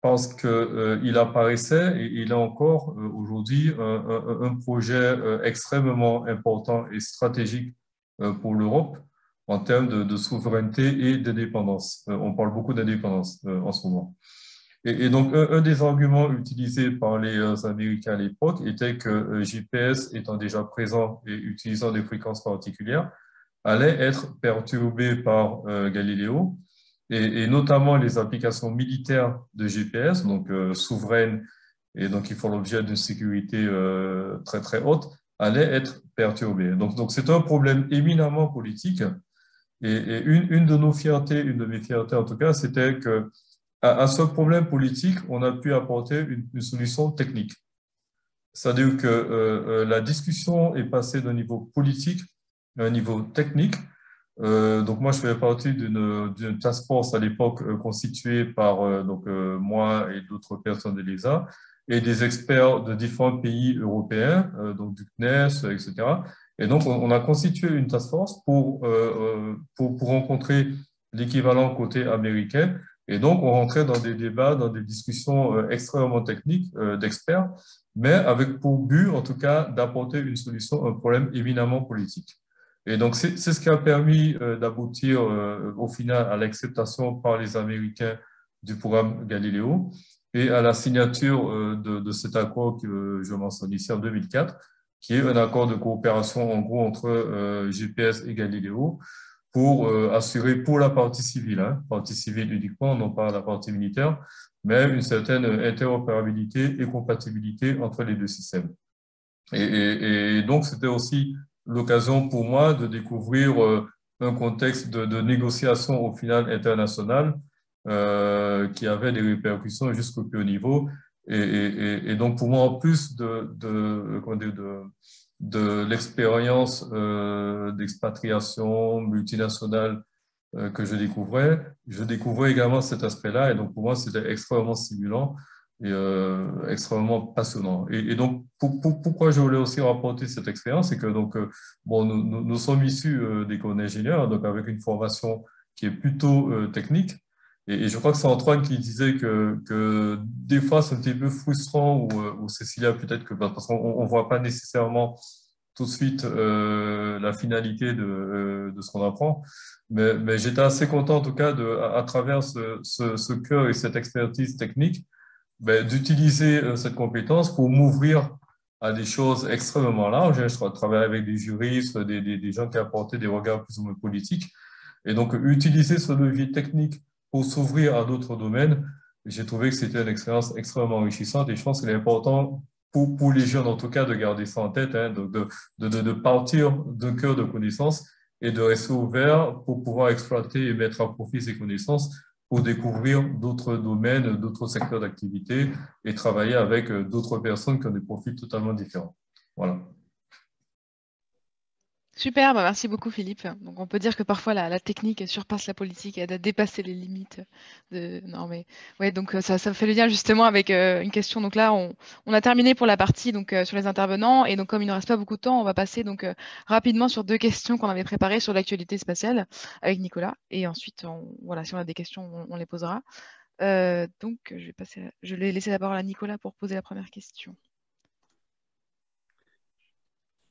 parce qu'il apparaissait, et il est encore aujourd'hui un projet extrêmement important et stratégique pour l'Europe en termes de souveraineté et d'indépendance. On parle beaucoup d'indépendance en ce moment. Et donc, un des arguments utilisés par les Américains à l'époque était que GPS, étant déjà présent et utilisant des fréquences particulières, allait être perturbé par Galileo, et notamment les applications militaires de GPS, donc souveraines, et donc qui font l'objet d'une sécurité très très haute, allaient être perturbées. Donc c'est un problème éminemment politique. Et une de nos fiertés, une de mes fiertés en tout cas, c'était que à ce problème politique, on a pu apporter une solution technique. C'est-à-dire que la discussion est passée d'un niveau politique à un niveau technique. Donc moi, je faisais partie d'une task force à l'époque constituée par donc moi et d'autres personnes de l'ESA et des experts de différents pays européens, donc du CNES, etc. Et donc, on a constitué une task force pour rencontrer l'équivalent côté américain. Et donc, on rentrait dans des débats, dans des discussions extrêmement techniques d'experts, mais avec pour but, en tout cas, d'apporter une solution à un problème éminemment politique. Et donc, c'est ce qui a permis d'aboutir au final à l'acceptation par les Américains du programme Galileo et à la signature de cet accord que je mentionne ici en 2004, qui est un accord de coopération en gros entre GPS et Galileo pour assurer pour la partie civile, partie civile uniquement, non pas la partie militaire, mais une certaine interopérabilité et compatibilité entre les deux systèmes. Et donc, c'était aussi l'occasion pour moi de découvrir un contexte de négociation au final international qui avait des répercussions jusqu'au plus haut niveau. Et donc, pour moi, en plus de l'expérience d'expatriation multinationale que je découvrais également cet aspect-là. Et donc, pour moi, c'était extrêmement stimulant et extrêmement passionnant. Et donc, pourquoi je voulais aussi rapporter cette expérience, c'est que donc, bon, nous sommes issus d'écoles d'ingénieurs, donc avec une formation qui est plutôt technique. Et je crois que c'est Antoine qui disait que des fois, c'est un petit peu frustrant, ou Cécilia peut-être, parce qu'on ne voit pas nécessairement tout de suite la finalité de ce qu'on apprend. Mais j'étais assez content, en tout cas, à travers ce cœur et cette expertise technique, d'utiliser cette compétence pour m'ouvrir à des choses extrêmement larges. Je travaille avec des juristes, des gens qui apportaient des regards plus ou moins politiques. Et donc, utiliser ce levier technique pour s'ouvrir à d'autres domaines, j'ai trouvé que c'était une expérience extrêmement enrichissante et je pense qu'il est important pour les jeunes, en tout cas, de garder ça en tête, de partir d'un cœur de connaissances et de rester ouvert pour pouvoir exploiter et mettre à profit ces connaissances pour découvrir d'autres domaines, d'autres secteurs d'activité et travailler avec d'autres personnes qui ont des profils totalement différents. Voilà. Super, bah merci beaucoup Philippe. Donc on peut dire que parfois la technique surpasse la politique et aide à dépasser les limites de. Non mais ouais, donc ça fait le lien justement avec une question. Donc là on a terminé pour la partie donc sur les intervenants et donc comme il ne reste pas beaucoup de temps, on va passer donc rapidement sur deux questions qu'on avait préparées sur l'actualité spatiale avec Nicolas et ensuite voilà si on a des questions on les posera. Donc je vais laisser la parole à Nicolas pour poser la première question.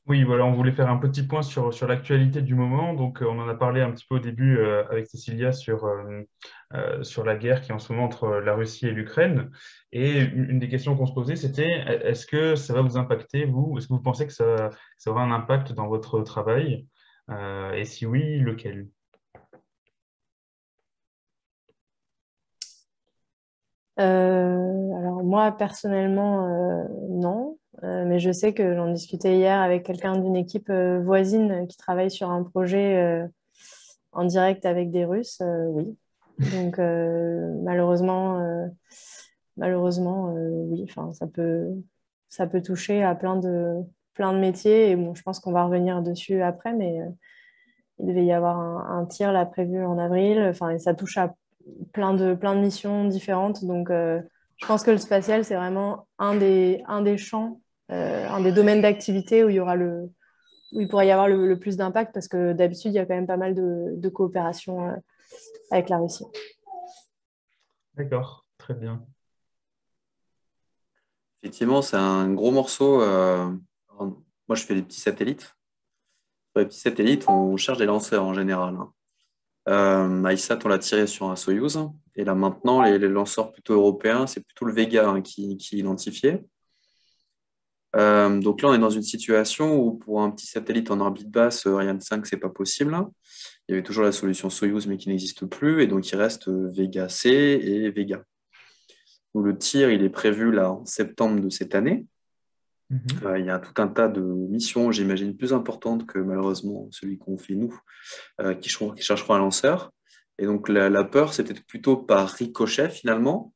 Oui, voilà, on voulait faire un petit point sur l'actualité du moment. Donc, on en a parlé un petit peu au début avec Cécilia sur la guerre qui est en ce moment entre la Russie et l'Ukraine. Et une des questions qu'on se posait, c'était est-ce que ça va vous impacter, vous? Est-ce que vous pensez que ça aura un impact dans votre travail? Et si oui, lequel? Alors moi, personnellement, non. Mais je sais que j'en discutais hier avec quelqu'un d'une équipe voisine qui travaille sur un projet en direct avec des Russes. Oui. Donc malheureusement, oui. Enfin, ça peut toucher à plein de métiers. Et bon, je pense qu'on va revenir dessus après, mais il devait y avoir un tir là prévu en avril. Enfin, et ça touche à plein de missions différentes. Donc, je pense que le spatial, c'est vraiment un des champs, un des domaines d'activité où où il pourrait y avoir le plus d'impact parce que d'habitude, il y a quand même pas mal de coopération avec la Russie. D'accord, très bien. Effectivement, c'est un gros morceau. Moi, je fais des petits satellites. Pour les petits satellites, on cherche des lanceurs en général, hein. iSat, on l'a tiré sur un Soyuz. Et là, maintenant, les lanceurs plutôt européens, c'est plutôt le Vega, hein, qui est identifié. Donc là, on est dans une situation où pour un petit satellite en orbite basse, Ariane 5, c'est pas possible, hein. Il y avait toujours la solution Soyuz, mais qui n'existe plus. Et donc, il reste Vega C et Vega. Donc, le tir, il est prévu là en septembre de cette année. Il y a tout un tas de missions, j'imagine, plus importantes que malheureusement celui qu'on fait nous, qui chercheront un lanceur. Et donc la peur, c'était plutôt par ricochet finalement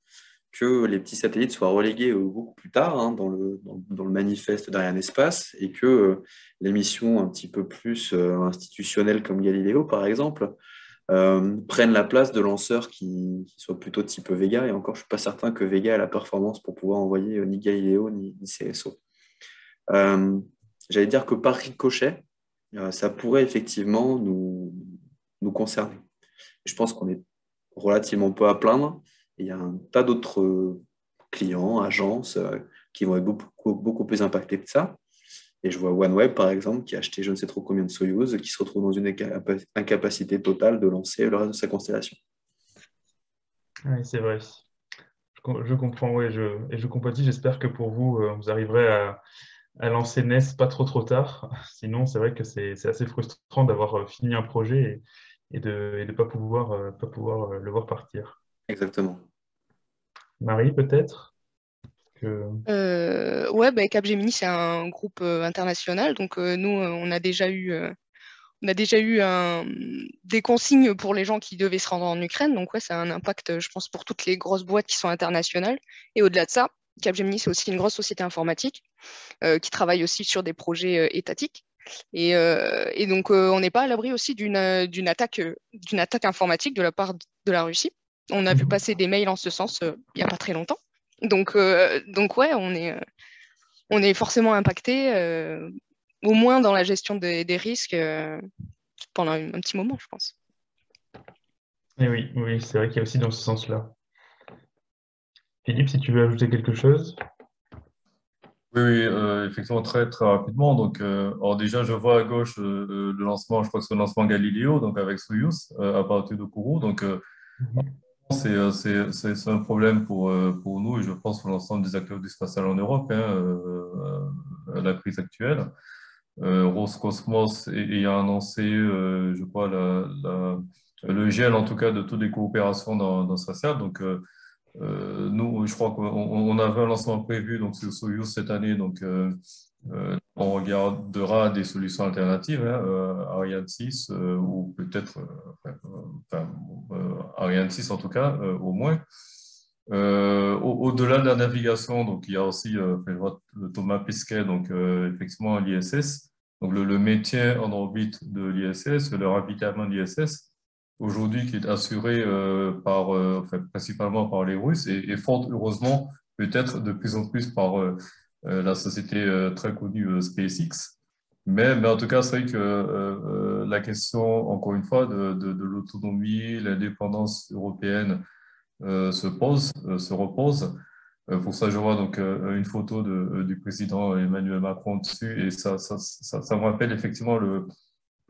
que les petits satellites soient relégués beaucoup plus tard, hein, dans le manifeste d'Ariane Espace et que les missions un petit peu plus institutionnelles comme Galileo par exemple prennent la place de lanceurs qui soient plutôt type Vega. Et encore, je ne suis pas certain que Vega ait la performance pour pouvoir envoyer ni Galileo ni CSO. J'allais dire que par ricochet, ça pourrait effectivement nous concerner. Je pense qu'on est relativement peu à plaindre. Il y a un tas d'autres clients, agences qui vont être beaucoup plus impactés que ça. Et je vois OneWeb, par exemple, qui a acheté je ne sais trop combien de Soyuz, qui se retrouve dans une incapacité totale de lancer le reste de sa constellation. Oui, c'est vrai. Je comprends, oui, et je compatis. J'espère que pour vous, vous arriverez à lancer NES pas trop tard. Sinon, c'est vrai que c'est assez frustrant d'avoir fini un projet et de ne pas pouvoir le voir partir. Exactement. Marie, peut-être Ouais, bah, Capgemini, c'est un groupe international. Donc, nous, on a déjà eu des consignes pour les gens qui devaient se rendre en Ukraine. Donc, ouais, ça a un impact, je pense, pour toutes les grosses boîtes qui sont internationales. Et au-delà de ça, Capgemini, c'est aussi une grosse société informatique qui travaille aussi sur des projets étatiques. Et donc, on n'est pas à l'abri aussi d'une attaque informatique de la part de la Russie. On a vu passer des mails en ce sens il n'y a pas très longtemps. Donc ouais, on est forcément impacté, au moins dans la gestion des risques pendant un petit moment, je pense. Et oui, c'est vrai qu'il y a aussi dans ce sens-là. Philippe, si tu veux ajouter quelque chose. Oui, effectivement, très rapidement. Donc, alors déjà, je vois à gauche le lancement, je crois que c'est le lancement Galileo, donc avec Soyuz, à partir de Kourou. Donc, c'est un problème pour nous et je pense pour l'ensemble des acteurs du spatial en Europe, hein, la crise actuelle. Roscosmos ayant annoncé, je crois, le gel en tout cas de toutes les coopérations dans ce spatial. Donc, nous, je crois qu'on avait un lancement prévu donc sur Soyuz cette année. Donc, on regardera des solutions alternatives, hein, Ariane 6 ou peut-être Ariane 6 en tout cas, au moins. Au-delà de la navigation, donc il y a aussi Thomas Pesquet, donc effectivement l'ISS. Donc, le maintien en orbite de l'ISS, le ravitaillement de l'ISS, aujourd'hui, qui est assuré principalement par les Russes et fort heureusement, peut-être de plus en plus par la société très connue SpaceX. Mais en tout cas, c'est vrai que la question, encore une fois, de l'autonomie, l'indépendance européenne se repose. Pour ça, je vois donc une photo du président Emmanuel Macron dessus et ça me rappelle effectivement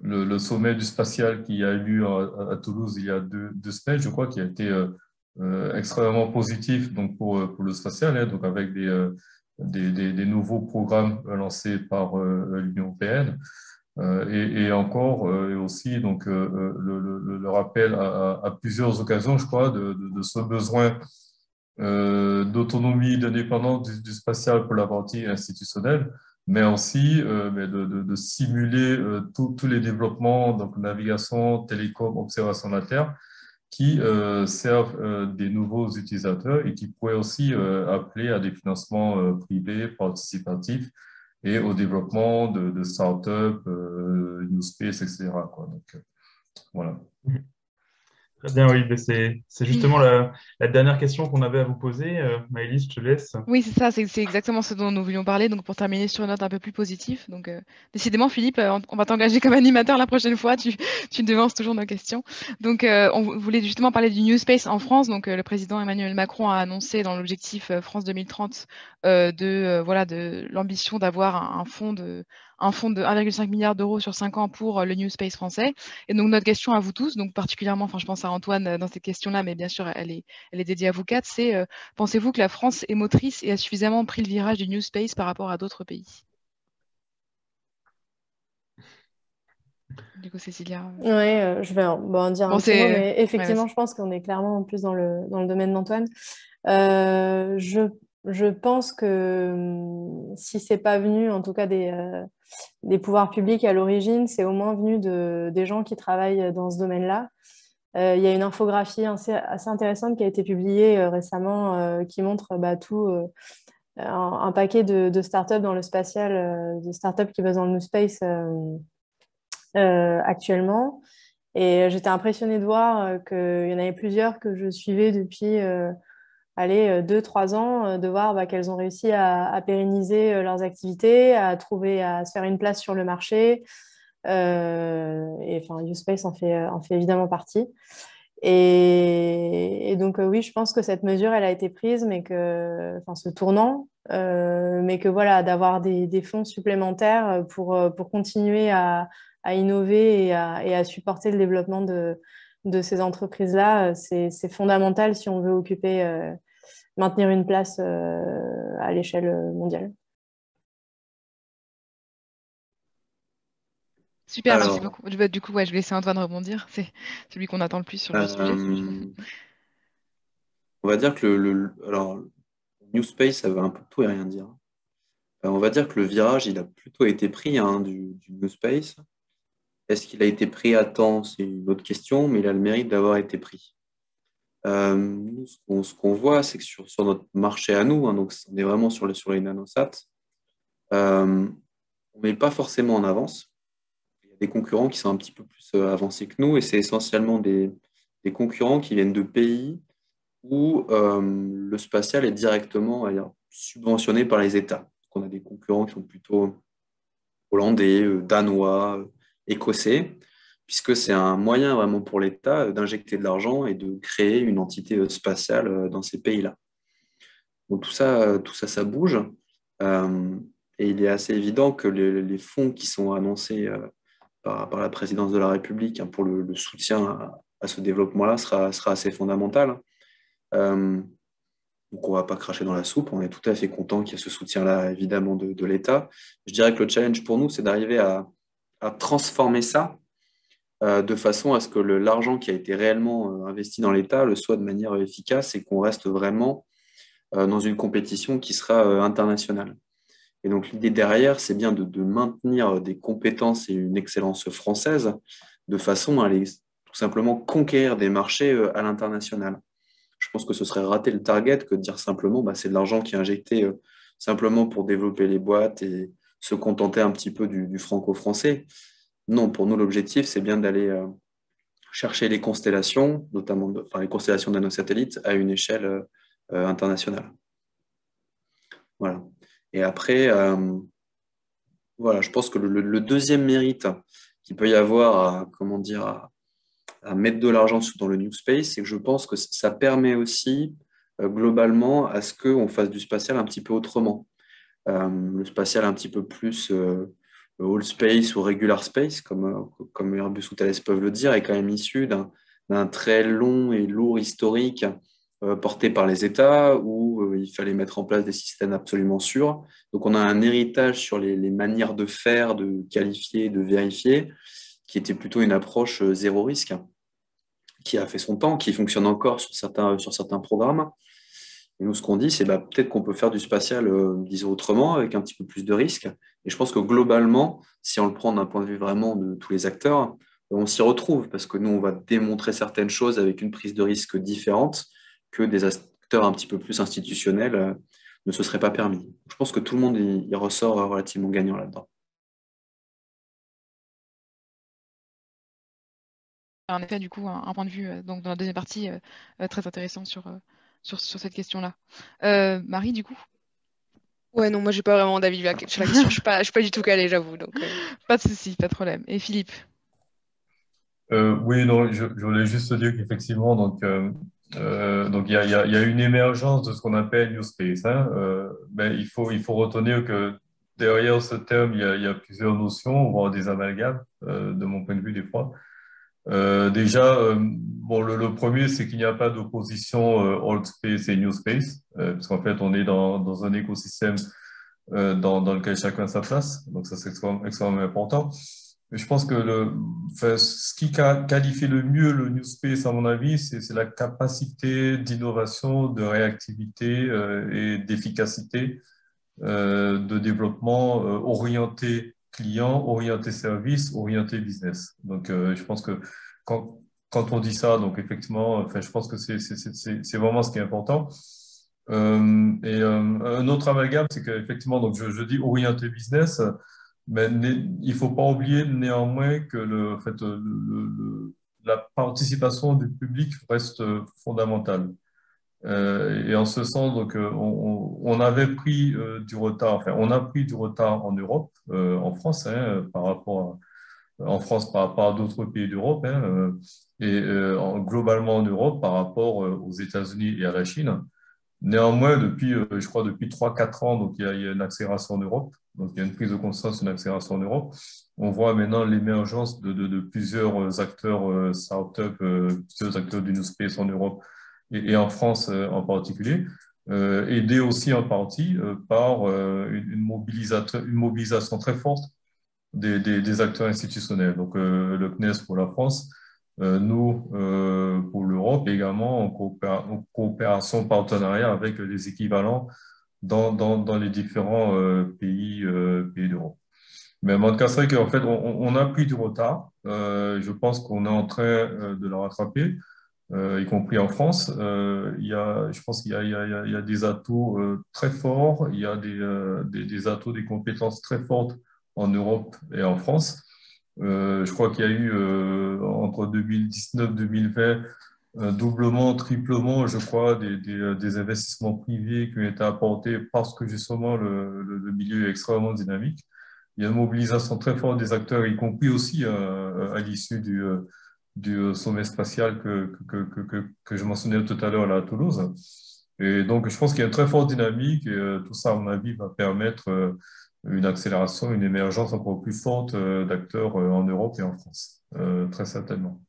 le sommet du spatial qui a eu lieu à Toulouse il y a deux semaines, je crois, qui a été extrêmement positif donc pour le spatial, hein, donc avec des nouveaux programmes lancés par l'Union européenne. Et encore, et aussi donc, le rappel à plusieurs occasions, je crois, de ce besoin d'autonomie, d'indépendance du spatial pour la partie institutionnelle, mais aussi mais de simuler tous les développements, donc navigation, télécom, observation de la Terre, qui servent des nouveaux utilisateurs et qui pourraient aussi appeler à des financements privés, participatifs, et au développement de startups, New Space, etc., quoi. Donc, voilà. Très bien, oui, mais c'est justement la dernière question qu'on avait à vous poser. Maëlys, je te laisse. Oui, c'est ça, c'est exactement ce dont nous voulions parler. Donc, pour terminer sur une note un peu plus positive. Donc, décidément, Philippe, on va t'engager comme animateur la prochaine fois. Tu devances toujours nos questions. Donc, on voulait justement parler du New Space en France. Donc, le président Emmanuel Macron a annoncé dans l'objectif France 2030 de l'ambition d'avoir un fonds de 1,5 milliard d'euros sur 5 ans pour le New Space français. Et donc, notre question à vous tous, donc particulièrement, enfin, je pense à Antoine dans cette question-là, mais bien sûr, elle est dédiée à vous quatre, c'est pensez-vous que la France est motrice et a suffisamment pris le virage du New Space par rapport à d'autres pays? Du coup, Cécilia. Oui, je vais en dire un petit mot, mais effectivement, je pense qu'on est clairement plus dans le domaine d'Antoine. Je pense que si c'est pas venu, en tout cas des pouvoirs publics à l'origine, c'est au moins venu des gens qui travaillent dans ce domaine-là. Il y a une infographie assez intéressante qui a été publiée récemment qui montre tout un paquet de startups dans le spatial, de startups qui bossent dans le New Space actuellement. Et j'étais impressionnée de voir qu'il y en avait plusieurs que je suivais depuis 2-3 ans, de voir qu'elles ont réussi à pérenniser leurs activités, à se faire une place sur le marché. Et enfin, U-Space en fait évidemment partie. Et donc, oui, je pense que cette mesure, elle a été prise, mais ce tournant, mais que voilà, d'avoir des fonds supplémentaires pour continuer à innover et à supporter le développement de ces entreprises-là, c'est fondamental si on veut maintenir une place à l'échelle mondiale. Super, merci beaucoup. Du coup, je vais laisser Antoine rebondir. C'est celui qu'on attend le plus sur le sujet. On va dire que alors, New Space, ça veut un peu tout et rien dire. On va dire que le virage, il a plutôt été pris du New Space. Est-ce qu'il a été pris à temps? C'est une autre question, mais il a le mérite d'avoir été pris. Nous, ce qu'on voit, c'est que sur notre marché à nous, donc on est vraiment sur les nanosats, on ne met pas forcément en avance. Il y a des concurrents qui sont un petit peu plus avancés que nous, et c'est essentiellement des concurrents qui viennent de pays où le spatial est directement subventionné par les États. Donc on a des concurrents qui sont plutôt hollandais, danois, écossais, puisque c'est un moyen vraiment pour l'État d'injecter de l'argent et de créer une entité spatiale dans ces pays-là. Donc tout ça, ça bouge. Et il est assez évident que les fonds qui sont annoncés par la présidence de la République pour le soutien à ce développement-là sera assez fondamental. Donc on ne va pas cracher dans la soupe, on est tout à fait content qu'il y ait ce soutien-là, évidemment, de l'État. Je dirais que le challenge pour nous, c'est d'arriver à transformer ça de façon à ce que l'argent qui a été réellement investi dans l'État le soit de manière efficace et qu'on reste vraiment dans une compétition qui sera internationale. Et donc l'idée derrière, c'est bien de maintenir des compétences et une excellence française de façon à aller tout simplement conquérir des marchés à l'international. Je pense que ce serait rater le target que de dire simplement c'est de l'argent qui est injecté simplement pour développer les boîtes et se contenter un petit peu du franco-français. Non, pour nous, l'objectif, c'est bien d'aller chercher les constellations, notamment les constellations de nos satellites, à une échelle internationale. Voilà. Et après, voilà, je pense que le deuxième mérite qu'il peut y avoir à mettre de l'argent dans le New Space, c'est que je pense que ça permet aussi globalement à ce qu'on fasse du spatial un petit peu autrement. Le spatial un petit peu plus all space ou regular space, comme Airbus ou Thales peuvent le dire, est quand même issu d'un très long et lourd historique porté par les États où il fallait mettre en place des systèmes absolument sûrs. Donc on a un héritage sur les manières de faire, de qualifier, de vérifier, qui était plutôt une approche zéro risque, qui a fait son temps, qui fonctionne encore sur certains programmes. Et nous, ce qu'on dit, c'est peut-être qu'on peut faire du spatial, disons autrement, avec un petit peu plus de risques. Et je pense que globalement, si on le prend d'un point de vue vraiment de tous les acteurs, on s'y retrouve, parce que nous, on va démontrer certaines choses avec une prise de risque différente que des acteurs un petit peu plus institutionnels ne se seraient pas permis. Je pense que tout le monde y ressort relativement gagnant là-dedans. En effet, du coup, un point de vue donc dans la deuxième partie très intéressant sur cette question-là. Marie, du coup? Ouais, non, moi, j'ai pas vraiment d'avis sur la question. Je suis pas du tout calée, j'avoue. Donc, Pas de souci, pas de problème. Et Philippe? Oui, non, je voulais juste dire qu'effectivement, donc il y a une émergence de ce qu'on appelle New Space. Hein, mais il faut retenir que derrière ce terme, il y a plusieurs notions, voire des amalgames, de mon point de vue des fois. Déjà, bon, le premier, c'est qu'il n'y a pas d'opposition old space et new space, parce qu'en fait, on est dans un écosystème dans lequel chacun a sa place. Donc ça, c'est extrêmement important. Mais je pense que ce qui qualifie le mieux le New Space, à mon avis, c'est la capacité d'innovation, de réactivité et d'efficacité de développement orienté client, orienté service, orienté business. Donc, je pense que quand, quand on dit ça, donc effectivement, enfin, je pense que c'est vraiment ce qui est important. Un autre amalgame, c'est qu'effectivement, donc je dis orienté business, mais il faut pas oublier néanmoins que en fait, la participation du public reste fondamentale. Et en ce sens, donc, on avait pris du retard, enfin, on a pris du retard en Europe, en France, hein, en France par rapport à d'autres pays d'Europe, hein, globalement en Europe par rapport aux États-Unis et à la Chine. Néanmoins, je crois, depuis 3-4 ans, donc il y a une accélération en Europe. Donc, il y a une prise de conscience, une accélération en Europe. On voit maintenant l'émergence de plusieurs acteurs start-up, plusieurs acteurs du New Space en Europe et en France en particulier, aidés aussi en partie par une mobilisation très forte des acteurs institutionnels. Donc, le CNES pour la France, nous, pour l'Europe, également en coopération, partenariat avec les équivalents dans les différents pays d'Europe. Mais en tout cas, c'est vrai qu'en fait, on a pris du retard. Je pense qu'on est en train de le rattraper, y compris en France. Je pense qu'il y a des atouts très forts, il y a des atouts, des compétences très fortes en Europe et en France. Je crois qu'il y a eu entre 2019-2020 doublement, triplement, je crois, des investissements privés qui ont été apportés parce que justement le milieu est extrêmement dynamique. Il y a une mobilisation très forte des acteurs, y compris aussi à l'issue du sommet spatial que je mentionnais tout à l'heure là à Toulouse. Et donc, je pense qu'il y a une très forte dynamique et tout ça, à mon avis, va permettre une accélération, une émergence encore plus forte d'acteurs en Europe et en France, très certainement.